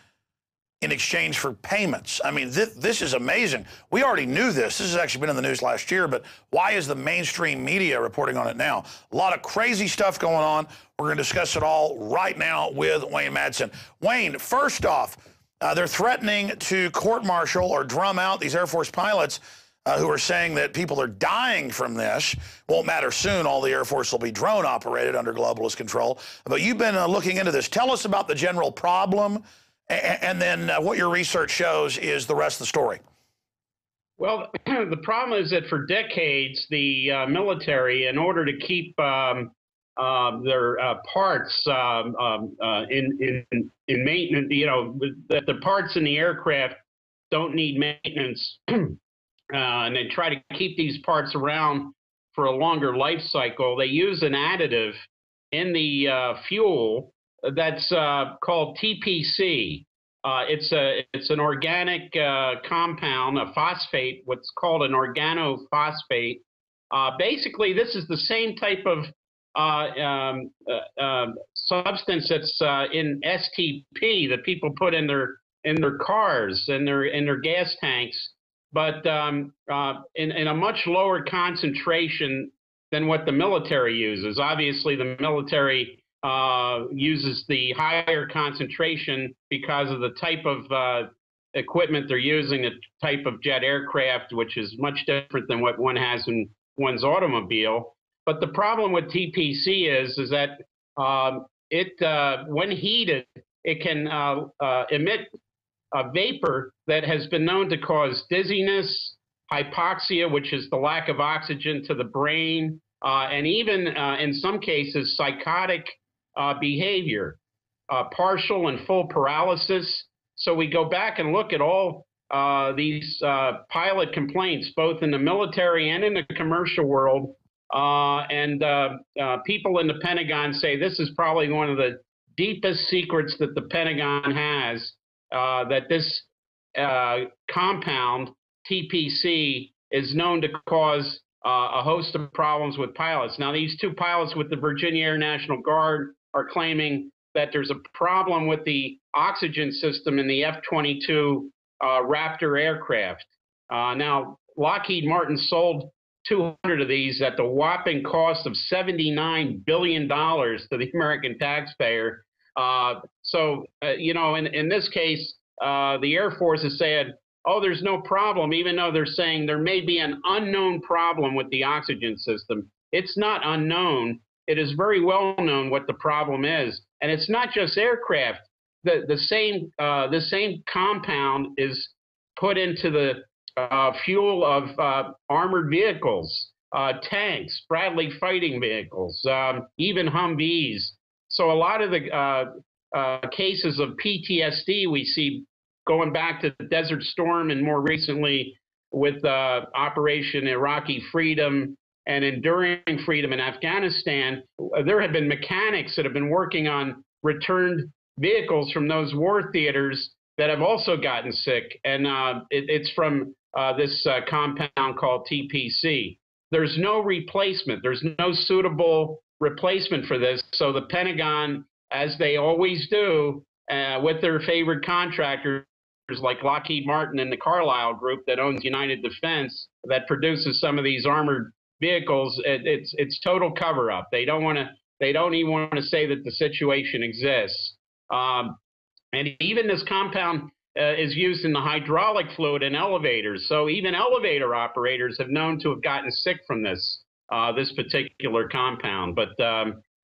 in exchange for payments. I mean, this is amazing. We already knew this. This has actually been in the news last year, but why is the mainstream media reporting on it now? A lot of crazy stuff going on. We're going to discuss it all right now with Wayne Madsen. Wayne, first off, they're threatening to court-martial or drum out these Air Force pilots who are saying that people are dying from this. Won't matter soon. All the Air Force will be drone operated under globalist control. But you've been looking into this. Tell us about the general problem, and then what your research shows is the rest of the story.
Well, the problem is that for decades, the military, in order to keep their parts in maintenance, you know, that the parts in the aircraft don't need maintenance, and they try to keep these parts around for a longer life cycle. They use an additive in the fuel that's called TPC. It's an organic compound, a phosphate, what's called an organophosphate. Basically, this is the same type of substance that's in STP that people put in their cars and their gas tanks, but in a much lower concentration than what the military uses. Obviously, the military uses the higher concentration because of the type of equipment they're using, the type of jet aircraft, which is much different than what one has in one's automobile. But the problem with TPC is that when heated, it can emit a vapor that has been known to cause dizziness, hypoxia, which is the lack of oxygen to the brain, and even in some cases, psychotic behavior, partial and full paralysis. So we go back and look at all these pilot complaints, both in the military and in the commercial world. And people in the Pentagon say this is probably one of the deepest secrets that the Pentagon has, that this compound, TPC, is known to cause a host of problems with pilots. Now, these two pilots with the Virginia Air National Guard are claiming that there's a problem with the oxygen system in the F-22 Raptor aircraft. Now, Lockheed Martin sold 200 of these at the whopping cost of $79 billion to the American taxpayer. You know, in this case, the Air Force is saying, oh, there's no problem, even though they're saying there may be an unknown problem with the oxygen system. It's not unknown. It is very well known what the problem is. And it's not just aircraft. The same compound is put into the fuel of armored vehicles, tanks, Bradley fighting vehicles, even Humvees. So a lot of the cases of PTSD we see going back to the Desert Storm and more recently with Operation Iraqi Freedom and Enduring Freedom in Afghanistan, there have been mechanics that have been working on returned vehicles from those war theaters that have also gotten sick. And it's from this compound called TPC. There's no replacement. There's no suitable replacement for this. So the Pentagon, as they always do, with their favorite contractors like Lockheed Martin and the Carlyle Group that owns United Defense, that produces some of these armored vehicles, it's total cover-up. They don't even want to say that the situation exists. And even this compound is used in the hydraulic fluid in elevators. So even elevator operators have known to have gotten sick from this particular compound. But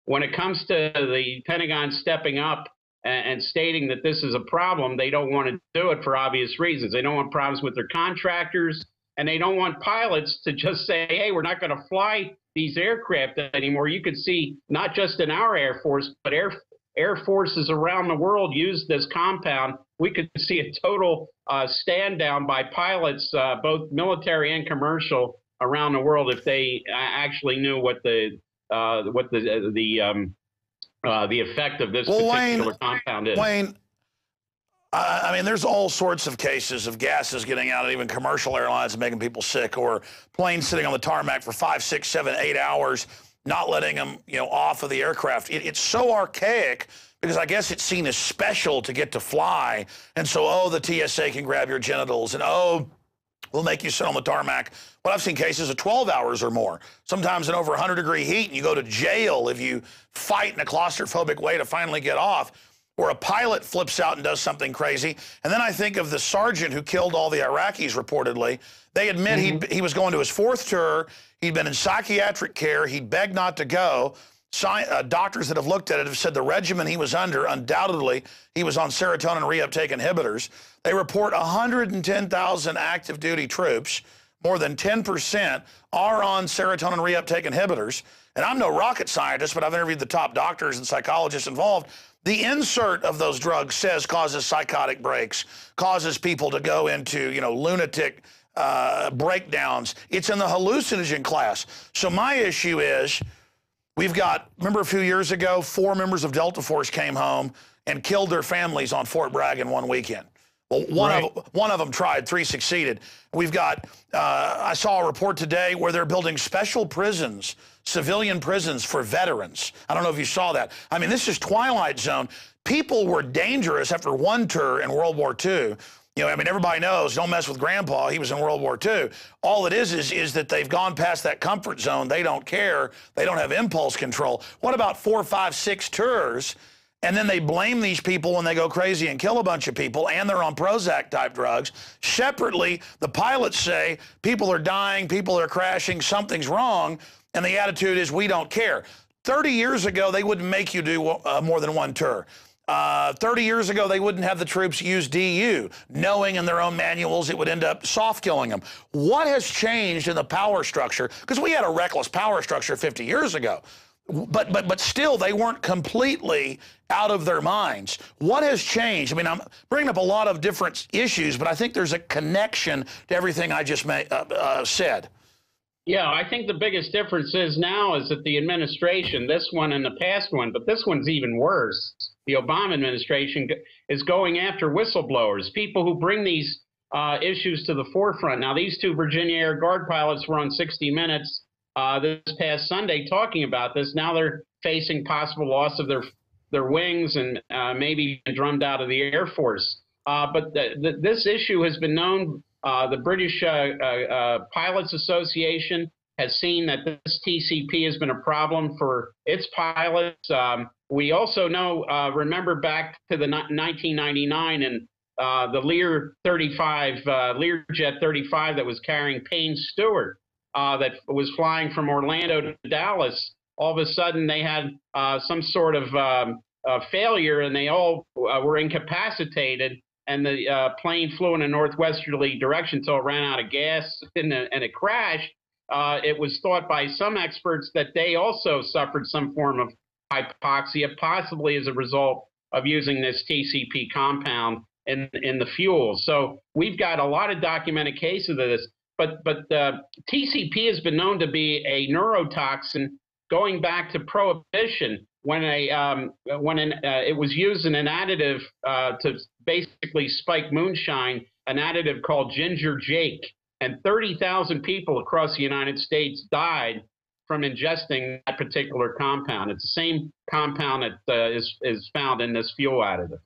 when it comes to the Pentagon stepping up and stating that this is a problem, they don't want to do it for obvious reasons. They don't want problems with their contractors, and they don't want pilots to just say, hey, we're not going to fly these aircraft anymore. You could see not just in our Air Force, but Air Forces around the world use this compound. We could see a total stand down by pilots, both military and commercial, around the world if they actually knew what the the effect of this particular compound is.
Wayne, I mean, there's all sorts of cases of gases getting out of even commercial airlines and making people sick, or planes sitting on the tarmac for 5, 6, 7, 8 hours, not letting them, off of the aircraft. It's so archaic because I guess it's seen as special to get to fly. And so, the TSA can grab your genitals, and we'll make you sit on the tarmac. Well, I've seen cases of 12 hours or more, sometimes in over 100-degree heat, and you go to jail if you fight in a claustrophobic way to finally get off. Or a pilot flips out and does something crazy. And then I think of the sergeant who killed all the Iraqis, reportedly. They admit he was going to his 4th tour. He'd been in psychiatric care. He begged not to go. Doctors that have looked at it have said the regimen he was under, undoubtedly, he was on serotonin reuptake inhibitors. They report 110,000 active duty troops. More than 10% are on serotonin reuptake inhibitors. And I'm no rocket scientist, but I've interviewed the top doctors and psychologists involved. The insert of those drugs says causes psychotic breaks, causes people to go into, lunatic breakdowns. It's in the hallucinogen class. So my issue is, remember a few years ago, 4 members of Delta Force came home and killed their families on Fort Bragg in one weekend. Well, one of them tried, 3 succeeded. We've got, I saw a report today where they're building special prisons, civilian prisons for veterans. I don't know if you saw that. I mean, this is Twilight Zone. People were dangerous after one tour in World War II. Everybody knows, don't mess with Grandpa. He was in World War II. All it is that they've gone past that comfort zone. They don't care. They don't have impulse control. What about 4, 5, 6 tours? And then they blame these people when they go crazy and kill a bunch of people, and they're on Prozac-type drugs. Separately, the pilots say people are dying, people are crashing, something's wrong, and the attitude is we don't care. 30 years ago, they wouldn't make you do more than one tour. 30 years ago, they wouldn't have the troops use DU, knowing in their own manuals it would end up soft-killing them. What has changed in the power structure? Because we had a reckless power structure 50 years ago. But still, they weren't completely out of their minds. What has changed? I mean, I'm bringing up a lot of different issues, but I think there's a connection to everything I just said.
Yeah, I think the biggest difference is that the administration, this one and the past one, but this one's even worse. The Obama administration is going after whistleblowers, people who bring these issues to the forefront. Now, these 2 Virginia Air Guard pilots were on 60 Minutes this past Sunday talking about this. Now they're facing possible loss of their wings and maybe drummed out of the Air Force. But this issue has been known. The British Pilots Association has seen that this TCP has been a problem for its pilots. We also know, remember back to the 1999 and the Learjet 35 that was carrying Payne Stewart that was flying from Orlando to Dallas. All of a sudden they had some sort of failure, and they all were incapacitated, and the plane flew in a northwesterly direction until it ran out of gas and it crashed. It was thought by some experts that they also suffered some form of hypoxia, possibly as a result of using this TCP compound in the fuel. So we've got a lot of documented cases of this. But TCP has been known to be a neurotoxin going back to Prohibition, when it was used in an additive to basically spike moonshine, an additive called Ginger Jake, and 30,000 people across the United States died from ingesting that particular compound. It's the same compound that is found in this fuel additive.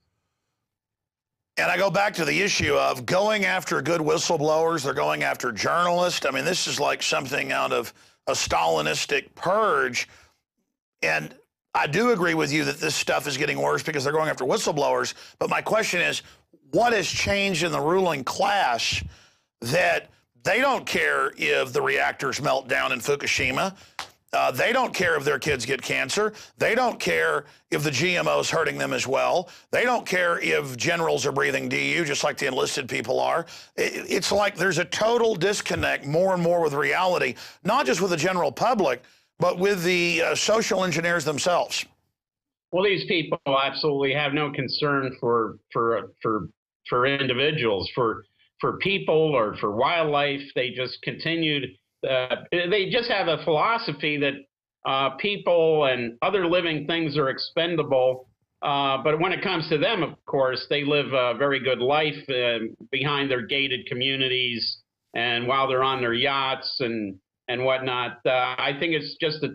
And I go back to the issue of going after good whistleblowers. They're going after journalists. I mean, this is like something out of a Stalinistic purge. And I do agree with you that this stuff is getting worse because they're going after whistleblowers. But my question is, what has changed in the ruling class that they don't care if the reactors melt down in Fukushima? They don't care if their kids get cancer. They don't care if the GMO is hurting them as well. They don't care if generals are breathing DU, just like the enlisted people are. It's like there's a total disconnect more and more with reality, not just with the general public, but with the social engineers themselves.
Well, these people absolutely have no concern for individuals, for people or for wildlife. They just continued. They just have a philosophy that people and other living things are expendable. But when it comes to them, of course, they live a very good life behind their gated communities and while they're on their yachts and whatnot. I think it's just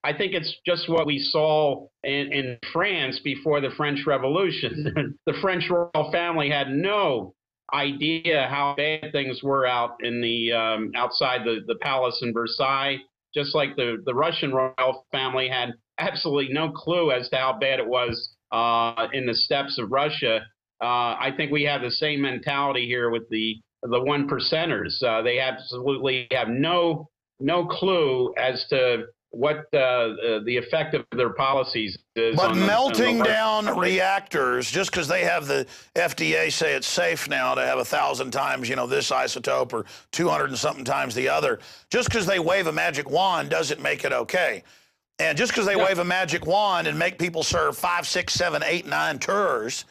I think it's just what we saw in France before the French Revolution. The French royal family had no idea how bad things were out in the outside the palace in Versailles, just like the Russian royal family had absolutely no clue as to how bad it was in the steppes of Russia. I think we have the same mentality here with the one percenters. They absolutely have no clue as to what the effect of their policies is.
But melting down reactors, just because they have the FDA say it's safe now to have 1,000 times, this isotope or 200 and something times the other, just because they wave a magic wand doesn't make it okay. And just because they wave a magic wand and make people serve 5, 6, 7, 8, 9 tours,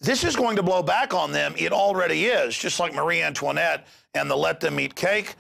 this is going to blow back on them. It already is, just like Marie Antoinette and the let them eat cake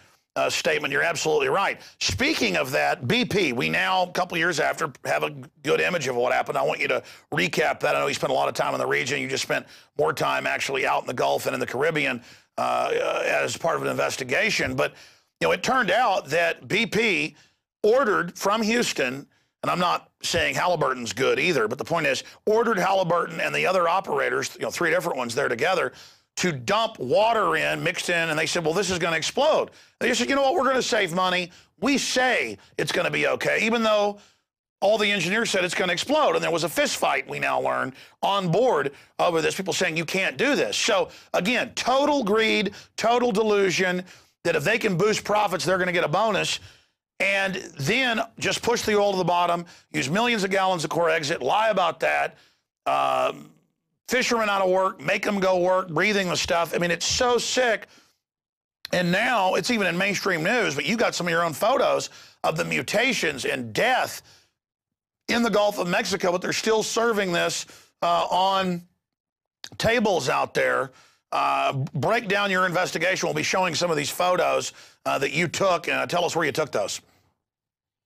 statement. You're absolutely right. Speaking of that, BP, we now, a couple years after, have a good image of what happened. I want you to recap that. I know you spent a lot of time in the region. You just spent more time actually out in the Gulf and in the Caribbean as part of an investigation. But, it turned out that BP ordered from Houston, and I'm not saying Halliburton's good either, but the point is, ordered Halliburton and the other operators, 3 different ones there together, to dump water in, mixed in, and they said, well, this is going to explode. They said, you know what, we're going to save money. We say it's going to be okay, even though all the engineers said it's going to explode. And there was a fist fight, we now learn, on board over this, people saying you can't do this. So, again, total greed, total delusion, that if they can boost profits, they're going to get a bonus. And then just push the oil to the bottom, use millions of gallons of core exit, lie about that, fishermen out of work, make them go work, breathing the stuff. I mean, it's so sick. And now it's even in mainstream news, but you got some of your own photos of the mutations and death in the Gulf of Mexico, but they're still serving this on tables out there. Break down your investigation. We'll be showing some of these photos that you took, and tell us where you took those.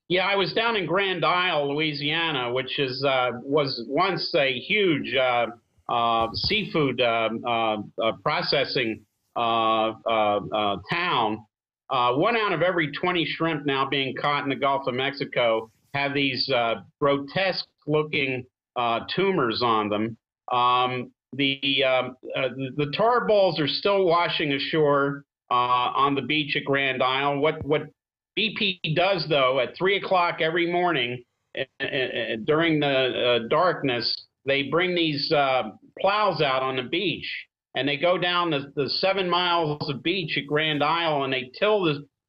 Yeah, I was down in Grand Isle, Louisiana, which was once a huge seafood processing town. 1 out of every 20 shrimp now being caught in the Gulf of Mexico have these grotesque-looking tumors on them. The tar balls are still washing ashore on the beach at Grand Isle. What BP does, though, at 3 o'clock every morning during the darkness, they bring these plows out on the beach, and they go down the 7 miles of beach at Grand Isle, and they till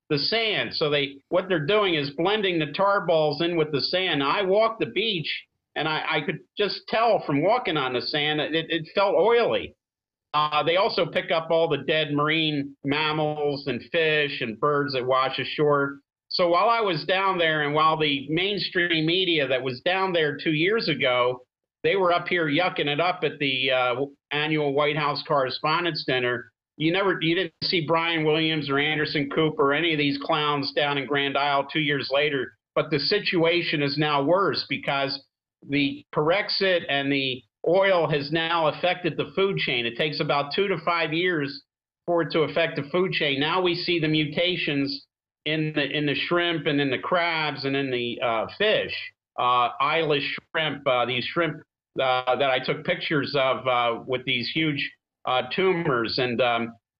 the sand. So what they're doing is blending the tar balls in with the sand. Now, I walked the beach, and I could just tell from walking on the sand that it felt oily. They also pick up all the dead marine mammals and fish and birds that wash ashore. So while I was down there, and while the mainstream media that was down there 2 years ago, they were up here yucking it up at the annual White House Correspondents' Dinner, you didn't see Brian Williams or Anderson Cooper or any of these clowns down in Grand Isle 2 years later. But the situation is now worse because the Corexit and the oil has now affected the food chain. It takes about 2 to 5 years for it to affect the food chain. Now we see the mutations in the shrimp and in the crabs and in the fish. Eyeless shrimp, these shrimp that I took pictures of with these huge tumors, and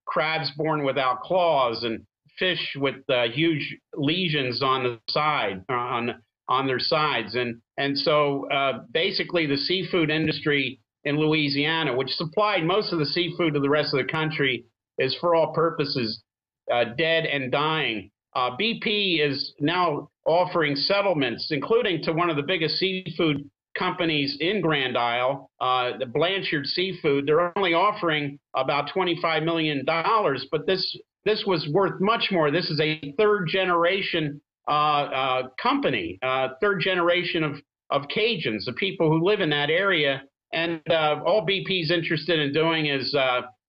crabs born without claws, and fish with huge lesions on the side, on their sides. And so basically the seafood industry in Louisiana, which supplied most of the seafood to the rest of the country, is for all purposes dead and dying. BP is now offering settlements, including to one of the biggest seafood companies in Grand Isle, the Blanchard Seafood. They're only offering about $25 million, but this was worth much more. This is a third generation company, third generation of Cajuns, the people who live in that area. And all BP's interested in doing is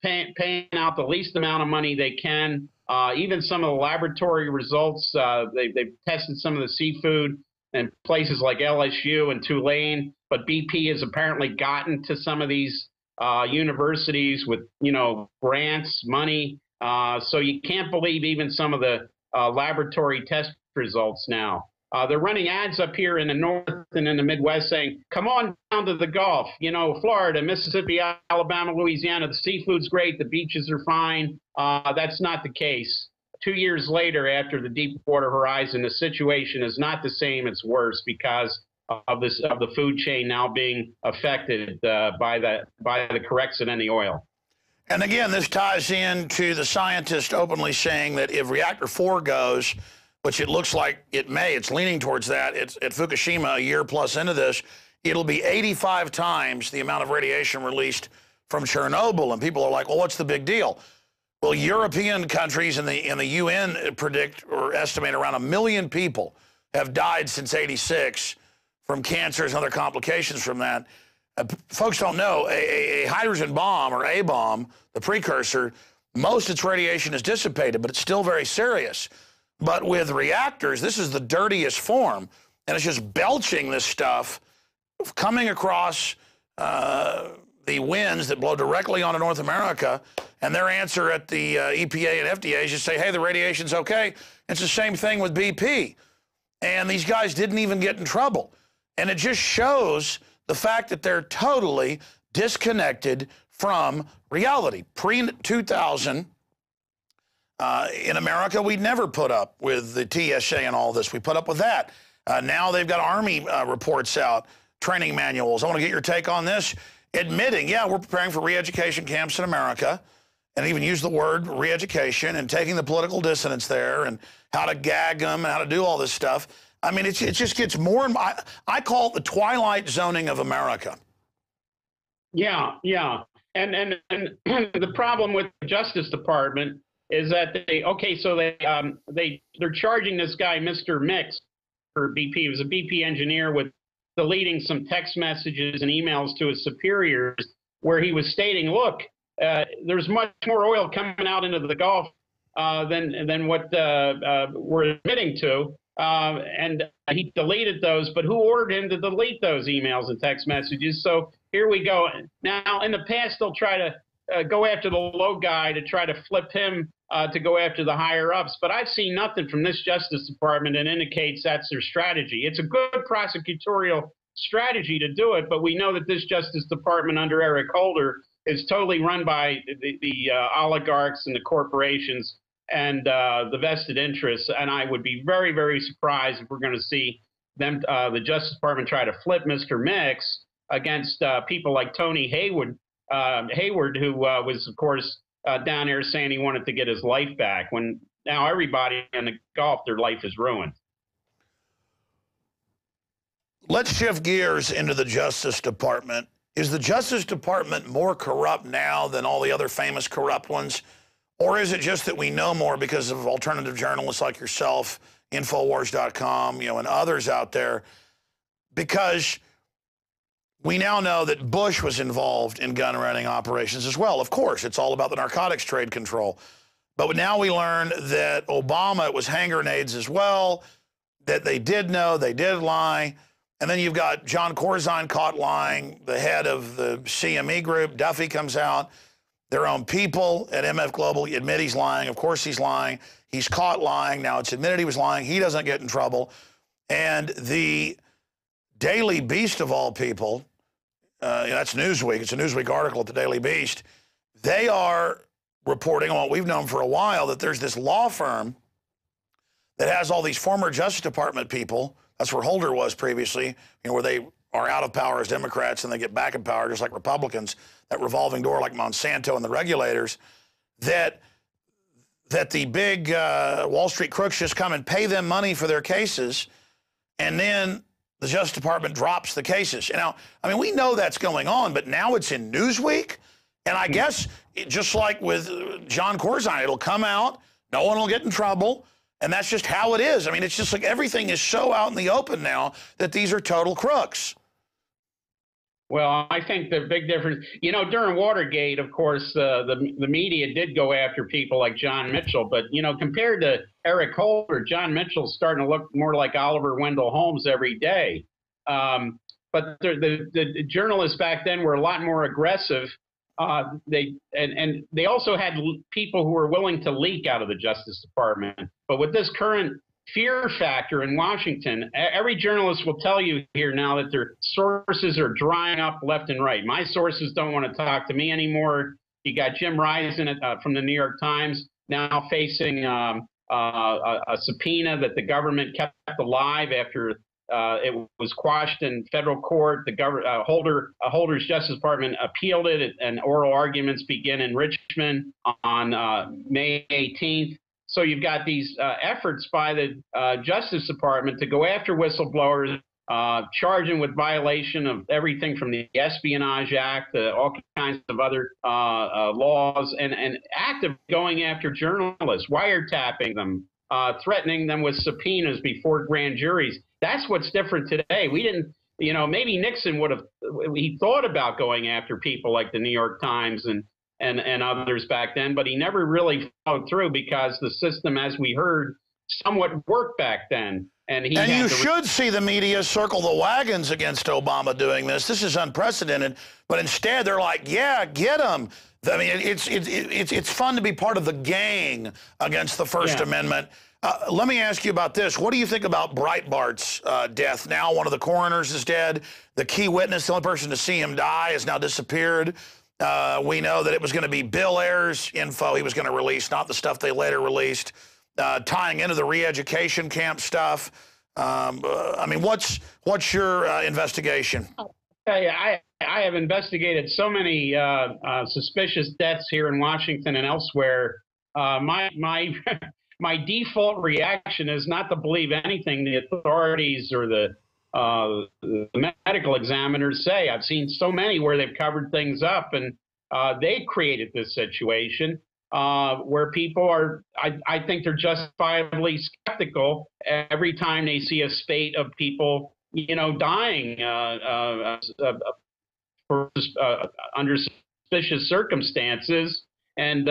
paying out the least amount of money they can Even some of the laboratory results, they've tested some of the seafood in places like LSU and Tulane, but BP has apparently gotten to some of these universities with, grants, money. So you can't believe even some of the laboratory test results now. They're running ads up here in the North and in the Midwest saying, come on down to the Gulf, Florida, Mississippi, Alabama, Louisiana. The seafood's great. The beaches are fine. That's not the case. 2 years later, after the Deepwater Horizon, the situation is not the same. It's worse because of the food chain now being affected by the correction in the oil.
And again, this ties into the scientist openly saying that if reactor 4 goes, which it looks like it may, it's leaning towards that. It's at Fukushima a year plus into this, it'll be 85 times the amount of radiation released from Chernobyl. And people are like, well, what's the big deal? Well, European countries and the UN predict or estimate around 1 million people have died since '86 from cancers and other complications from that. Folks don't know, a hydrogen bomb or a bomb, the precursor, most of its radiation is dissipated, but it's still very serious. But with reactors, this is the dirtiest form, and it's just belching this stuff coming across the winds that blow directly onto North America, and their answer at the EPA and FDA is just say, hey, the radiation's okay. It's the same thing with BP. And these guys didn't even get in trouble. And it just shows the fact that they're totally disconnected from reality. Pre-2000, in America, we'd never put up with the TSA and all this. We put up with that. Now they've got Army reports out, training manuals. I want to get your take on this. Admitting, yeah, we're preparing for re-education camps in America, and even use the word re-education and taking the political dissonance there and how to gag them and how to do all this stuff. I mean, it just gets more and more. I call it the twilight zoning of America.
Yeah. And the problem with the Justice Department is that they're charging this guy, Mr. Mix, for BP. He was a BP engineer with deleting some text messages and emails to his superiors where he was stating, look, there's much more oil coming out into the Gulf than what we're admitting to. And he deleted those, but who ordered him to delete those emails and text messages? So here we go. Now, in the past, they'll try to go after the low guy to try to flip him to go after the higher ups. But I've seen nothing from this Justice Department that indicates that's their strategy. It's a good prosecutorial strategy to do it, but we know that this Justice Department under Eric Holder is totally run by the oligarchs and the corporations and the vested interests. And I would be very, very surprised if we're going to see them, the Justice Department, try to flip Mr. Mix against people like Tony Hayward, who was, of course, down there saying he wanted to get his life back, when now everybody in the Gulf, their life is ruined.
Let's shift gears into the Justice Department. Is the Justice Department more corrupt now than all the other famous corrupt ones? Or is it just that we know more because of alternative journalists like yourself, Infowars.com, and others out there? Because we now know that Bush was involved in gun running operations as well. Of course, it's all about the narcotics trade control. But now we learn that Obama, it was hand grenades as well, that they did know, they did lie. And then you've got John Corzine caught lying, the head of the CME group. Duffy comes out. Their own people at MF Global admit he's lying. Of course he's lying. He's caught lying. Now it's admitted he was lying. He doesn't get in trouble. And the Daily Beast of all people, that's Newsweek. It's a Newsweek article at the Daily Beast. They are reporting on what we've known for a while, that there's this law firm that has all these former Justice Department people. That's where Holder was previously, where they are out of power as Democrats and they get back in power just like Republicans, that revolving door like Monsanto and the regulators, that the big Wall Street crooks just come and pay them money for their cases, and then the Justice Department drops the cases. Now, I mean, we know that's going on, but now it's in Newsweek, and I guess just like with John Corzine, it'll come out, no one will get in trouble, and that's just how it is. I mean, it's just like everything is so out in the open now that these are total crooks.
Well, I think the big difference, during Watergate, of course, the media did go after people like John Mitchell. But, compared to Eric Holder, John Mitchell's starting to look more like Oliver Wendell Holmes every day. But the journalists back then were a lot more aggressive. They also had people who were willing to leak out of the Justice Department. But with this current fear factor in Washington, every journalist will tell you here now that their sources are drying up left and right. My sources don't want to talk to me anymore. You got Jim Risen from the New York Times now facing a subpoena that the government kept alive after it was quashed in federal court. The Holder's Justice Department appealed it, and oral arguments begin in Richmond on May 18th. So you've got these efforts by the Justice Department to go after whistleblowers, charge them with violation of everything from the Espionage Act to all kinds of other laws, and active going after journalists, wiretapping them, threatening them with subpoenas before grand juries. That's what's different today. We didn't, maybe Nixon he thought about going after people like the New York Times and others back then, but he never really followed through because the system, as we heard, somewhat worked back then. And you
should see the media circle the wagons against Obama doing this. This is unprecedented. But instead, they're like, yeah, get him. I mean, it's fun to be part of the gang against the First Amendment. Let me ask you about this. What do you think about Breitbart's death? Now one of the coroners is dead. The key witness, the only person to see him die, has now disappeared. We know that it was going to be Bill Ayers info he was going to release, not the stuff they later released, tying into the re-education camp stuff. I mean, what's your investigation?
I have investigated so many suspicious deaths here in Washington and elsewhere. My default reaction is not to believe anything the authorities or the medical examiners say. I've seen so many where they've covered things up, and they created this situation where people are, I think they're justifiably skeptical every time they see a spate of people, dying under suspicious circumstances. And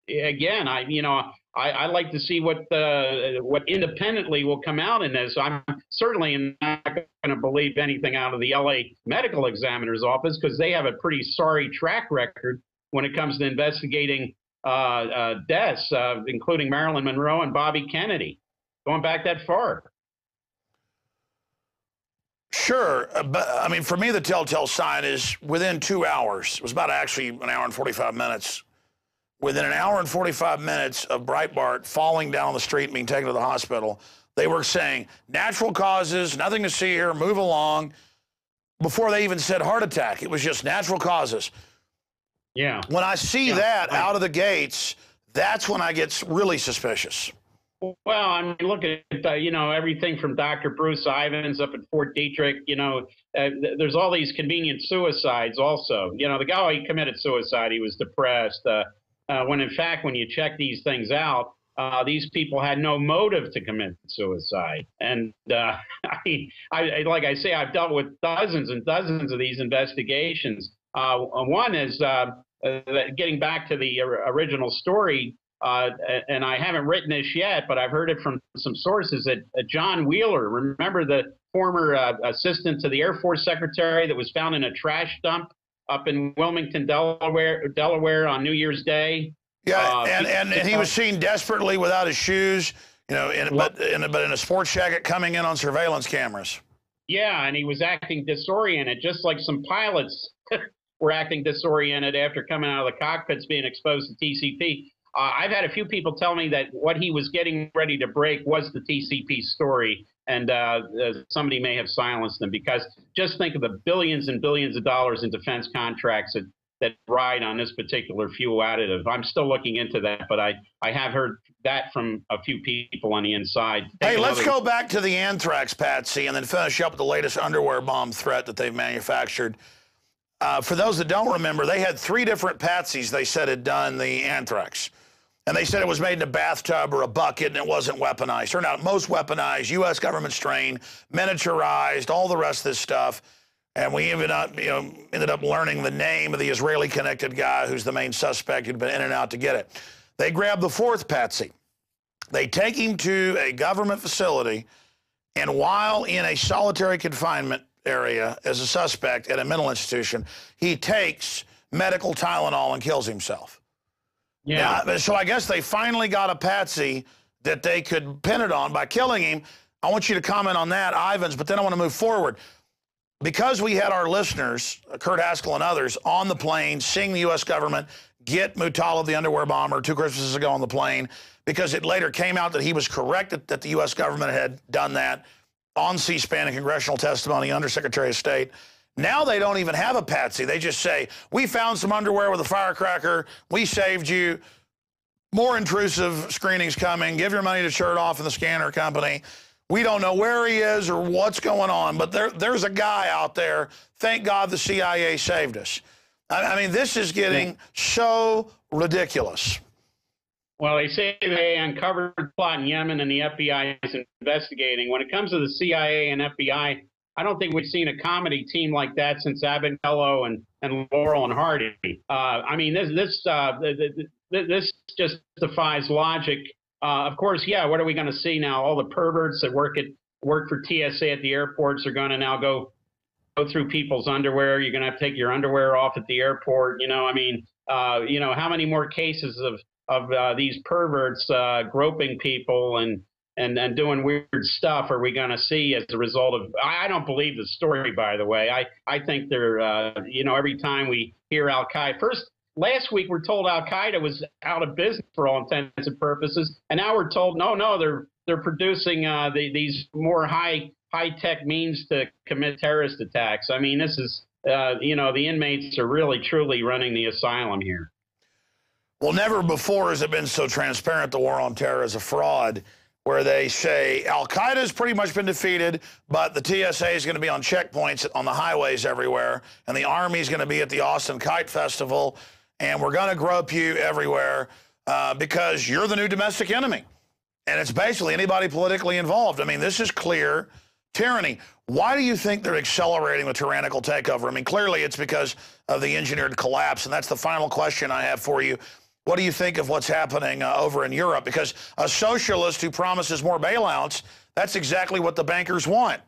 again, I like to see what independently will come out in this. I'm certainly not going to believe anything out of the L.A. Medical Examiner's Office because they have a pretty sorry track record when it comes to investigating deaths, including Marilyn Monroe and Bobby Kennedy, going back that far.
Sure, but I mean, for me, the telltale sign is within 2 hours. It was about actually an hour and 45 minutes. Within an hour and 45 minutes of Breitbart falling down the street and being taken to the hospital, they were saying natural causes, nothing to see here, move along. Before they even said heart attack, it was just natural causes.
Yeah.
When I see that out of the gates, that's when I get really suspicious.
Well, I mean, look at, everything from Dr. Bruce Ivins up at Fort Detrick, there's all these convenient suicides also. The guy who committed suicide, he was depressed. When in fact, when you check these things out, these people had no motive to commit suicide. And like I say, I've dealt with dozens and dozens of these investigations. One is getting back to the original story, and I haven't written this yet, but I've heard it from some sources that John Wheeler, remember the former assistant to the Air Force Secretary that was found in a trash dump up in Wilmington, Delaware on New Year's Day.
Yeah, and he was seen desperately without his shoes, but in a sports jacket coming in on surveillance cameras.
Yeah, and he was acting disoriented, just like some pilots were acting disoriented after coming out of the cockpits being exposed to TCP. I've had a few people tell me that what he was getting ready to break was the TCP story, and somebody may have silenced them, because just think of the billions and billions of dollars in defense contracts that ride on this particular fuel additive. I'm still looking into that, but I have heard that from a few people on the inside.
Hey, let's go back to the anthrax, Patsy, and then finish up with the latest underwear bomb threat that they've manufactured. For those that don't remember, they had 3 different Patsies they said had done the anthrax. And they said it was made in a bathtub or a bucket and it wasn't weaponized. Turned out most weaponized, U.S. government strain, miniaturized, all the rest of this stuff. And we ended up learning the name of the Israeli-connected guy who's the main suspect who'd been in and out to get it. They grabbed the fourth patsy. They take him to a government facility, and while in a solitary confinement area as a suspect at a mental institution, he takes medical Tylenol and kills himself.
Yeah.
Now, so I guess they finally got a patsy that they could pin it on by killing him. I want you to comment on that, Ivans, but then I want to move forward. Because we had our listeners, Kurt Haskell and others, on the plane seeing the U.S. government get Muttalib, the underwear bomber, 2 Christmases ago on the plane, because it later came out that he was correct that the U.S. government had done that on C-SPAN and congressional testimony, Undersecretary of State. Now they don't even have a patsy. They just say, we found some underwear with a firecracker. We saved you. More intrusive screenings coming. Give your money to Chertoff and the scanner company. We don't know where he is or what's going on, but there's a guy out there. Thank God the CIA saved us. I mean, this is getting so ridiculous.
Well, they say they uncovered the plot in Yemen and the FBI is investigating. When it comes to the CIA and FBI, I don't think we've seen a comedy team like that since Abbott and Costello and Laurel and Hardy. I mean, this just defies logic. Of course, yeah, what are we going to see now? All the perverts that work for TSA at the airports are going to now go through people's underwear. You're going to have to take your underwear off at the airport. You know, I mean, how many more cases of these perverts groping people and doing weird stuff are we going to see as a result of? I don't believe the story, by the way. I think they're, every time we hear Al-Qaeda, last week we're told Al-Qaeda was out of business for all intents and purposes, and now we're told no, they're producing these more high-tech means to commit terrorist attacks. I mean, this is the inmates are really truly running the asylum here.
Well, never before has it been so transparent, the war on terror is a fraud, where they say Al-Qaeda has pretty much been defeated, but the TSA is going to be on checkpoints on the highways everywhere, and the Army is going to be at the Austin Kite Festival, and we're going to grope you everywhere because you're the new domestic enemy. And it's basically anybody politically involved. I mean, this is clear tyranny. Why do you think they're accelerating the tyrannical takeover? I mean, clearly it's because of the engineered collapse, and that's the final question I have for you. What do you think of what's happening over in Europe? Because a socialist who promises more bailouts, that's exactly what the bankers want.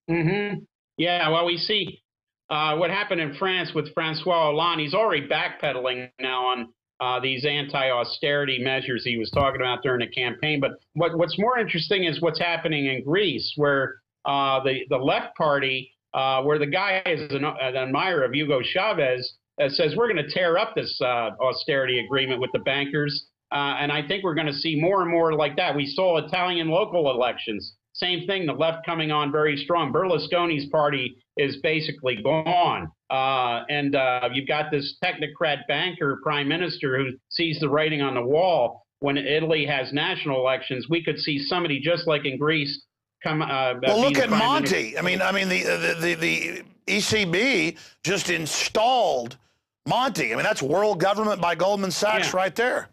Mm-hmm. Yeah, well, we see what happened in France with Francois Hollande. He's already backpedaling now on these anti-austerity measures he was talking about during the campaign. But what's more interesting is what's happening in Greece, where the left party, where the guy is an admirer of Hugo Chavez, says we're going to tear up this austerity agreement with the bankers. And I think we're going to see more and more like that. We saw Italian local elections. Same thing, the left coming on very strong. Berlusconi's party is basically gone. And you've got this technocrat banker prime minister who sees the writing on the wall. When Italy has national elections, we could see somebody just like in Greece come.
Well, look at Monti. I mean, the ECB just installed Monti. I mean, that's world government by Goldman Sachs right there.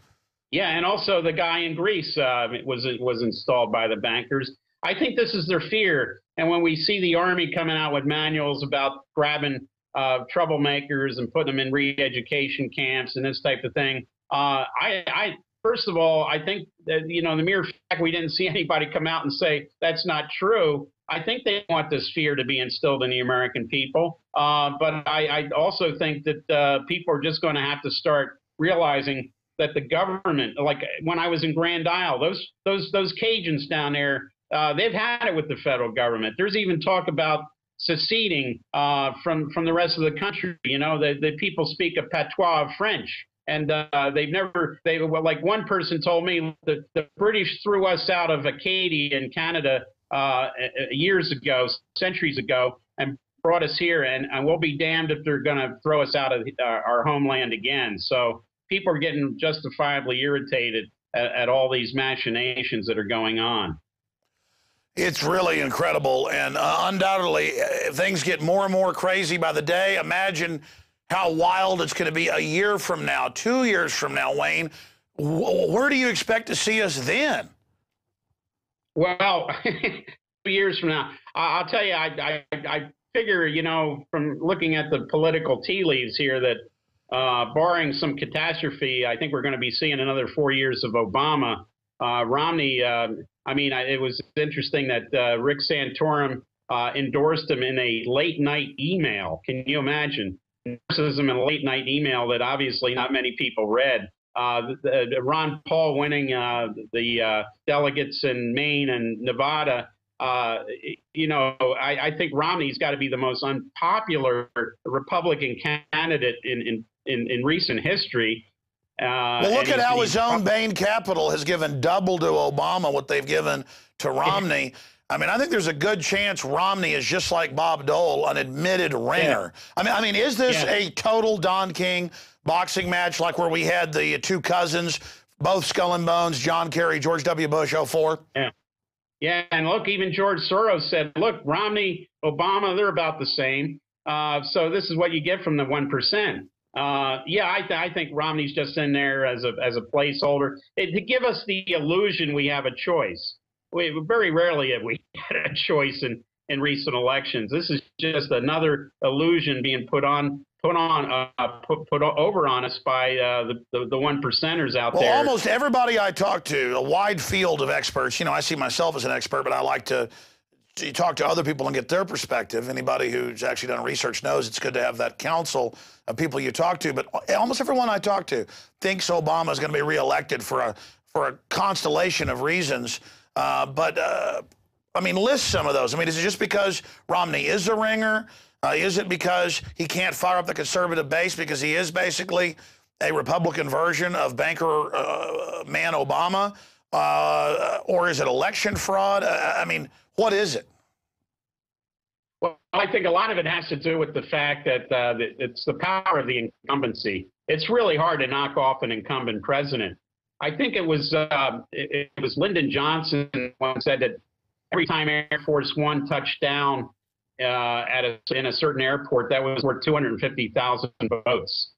Yeah, and also the guy in Greece was installed by the bankers. I think this is their fear. And when we see the Army coming out with manuals about grabbing troublemakers and putting them in re-education camps and this type of thing, first of all, I think that, the mere fact we didn't see anybody come out and say that's not true, I think they want this fear to be instilled in the American people. But I also think that people are just going to have to start realizing that the government, like when I was in Grand Isle, those Cajuns down there, they've had it with the federal government. There's even talk about seceding from the rest of the country. The people speak a patois of French. And like one person told me that the British threw us out of Acadia in Canada years ago, centuries ago, and brought us here. And we'll be damned if they're going to throw us out of our homeland again. So people are getting justifiably irritated at all these machinations that are going on.
It's really incredible. And undoubtedly, things get more and more crazy by the day. Imagine how wild it's going to be a year from now, 2 years from now, Wayne. Where do you expect to see us then?
Well, 2 years from now, I'll tell you, I figure, you know, from looking at the political tea leaves here that barring some catastrophe, I think we're going to be seeing another 4 years of Obama. Romney, I mean, it was interesting that Rick Santorum endorsed him in a late night email. Can you imagine? Endorses him in a late night email that obviously not many people read. Ron Paul winning the delegates in Maine and Nevada. You know, I think Romney's got to be the most unpopular Republican candidate in recent history.
Well, look at how his own Bain Capital has given double to Obama what they've given to Romney. I mean, I think there's a good chance Romney is just like Bob Dole, an admitted ringer. Yeah. I mean, is this a total Don King boxing match like where we had the two cousins, both Skull and Bones, John Kerry, George W. Bush, 04?
Yeah. Yeah, and look, even George Soros said, look, Romney, Obama, they're about the same. So this is what you get from the 1%. Yeah, I think Romney's just in there as a placeholder to give us the illusion we have a choice. Very rarely have we had a choice in recent elections. This is just another illusion being put over on us by the 1%ers out there.
Well, almost everybody I talk to, a wide field of experts. You know, I see myself as an expert, but I like to talk to other people and get their perspective. Anybody who's actually done research knows it's good to have that council of people you talk to. But almost everyone I talk to thinks Obama is going to be reelected for a constellation of reasons. I mean, list some of those. I mean, is it just because Romney is a ringer? Is it because he can't fire up the conservative base because he is basically a Republican version of banker man Obama? Or is it election fraud? I mean, what is it?
Well, I think a lot of it has to do with the fact that it's the power of the incumbency. It's really hard to knock off an incumbent president. I think it was Lyndon Johnson once said that every time Air Force One touched down in a certain airport, that was worth 250,000 votes.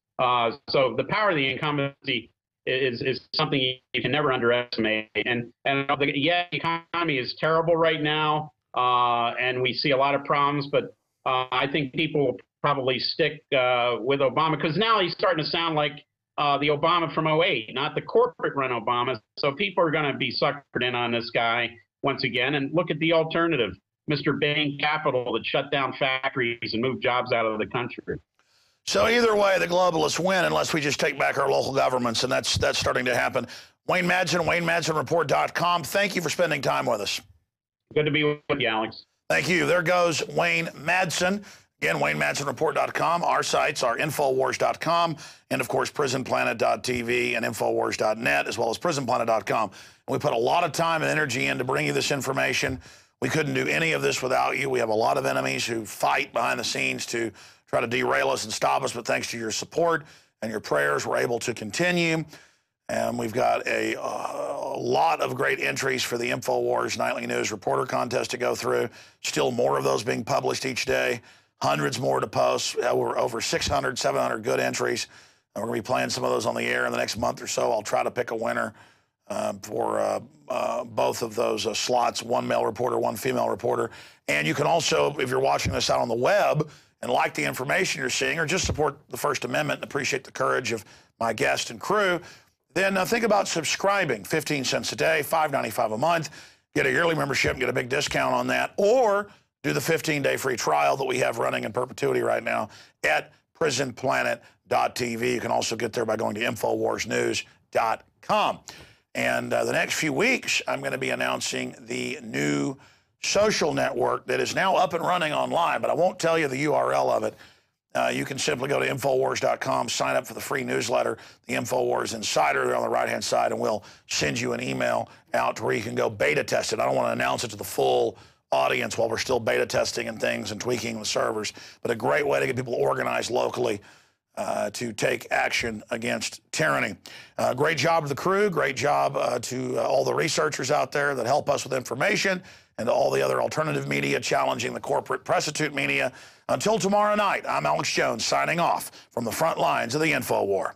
So the power of the incumbency is something you can never underestimate. And the economy is terrible right now, and we see a lot of problems. But I think people will probably stick with Obama because now he's starting to sound like the Obama from 08, not the corporate-run Obama. So people are going to be suckered in on this guy once again. And look at the alternative, Mr. Bain Capital, that shut down factories and moved jobs out of the country.
So either way, the globalists win unless we just take back our local governments, and that's starting to happen. Wayne Madsen, WayneMadsenReport.com. Thank you for spending time with us.
Good to be with you, Alex.
Thank you. There goes Wayne Madsen. Again, WayneMadsenReport.com. Our sites are Infowars.com and, of course, PrisonPlanet.tv and Infowars.net, as well as PrisonPlanet.com. And we put a lot of time and energy into bringing you this information. We couldn't do any of this without you. We have a lot of enemies who fight behind the scenes to try to derail us and stop us, but thanks to your support and your prayers, we're able to continue. And we've got a lot of great entries for the Infowars Nightly News Reporter Contest to go through. Still more of those being published each day. Hundreds more to post. We're over 600, 700 good entries. And we're going to be playing some of those on the air in the next month or so. I'll try to pick a winner for both of those slots, one male reporter, one female reporter. And you can also, if you're watching this out on the web and like the information you're seeing or just support the First Amendment and appreciate the courage of my guest and crew, then think about subscribing. 15 cents a day, $5.95 a month. Get a yearly membership and get a big discount on that. Or do the 15-day free trial that we have running in perpetuity right now at PrisonPlanet.tv. You can also get there by going to InfoWarsNews.com. And the next few weeks, I'm going to be announcing the new social network that is now up and running online, but I won't tell you the URL of it. You can simply go to Infowars.com, sign up for the free newsletter, the Infowars Insider, there on the right-hand side, and we'll send you an email out to where you can go beta test it. I don't want to announce it to the full audience while we're still beta testing and things and tweaking the servers, but a great way to get people organized locally to take action against tyranny. Great job to the crew. Great job to all the researchers out there that help us with information and to all the other alternative media challenging the corporate prostitute media. Until tomorrow night, I'm Alex Jones signing off from the front lines of the InfoWar.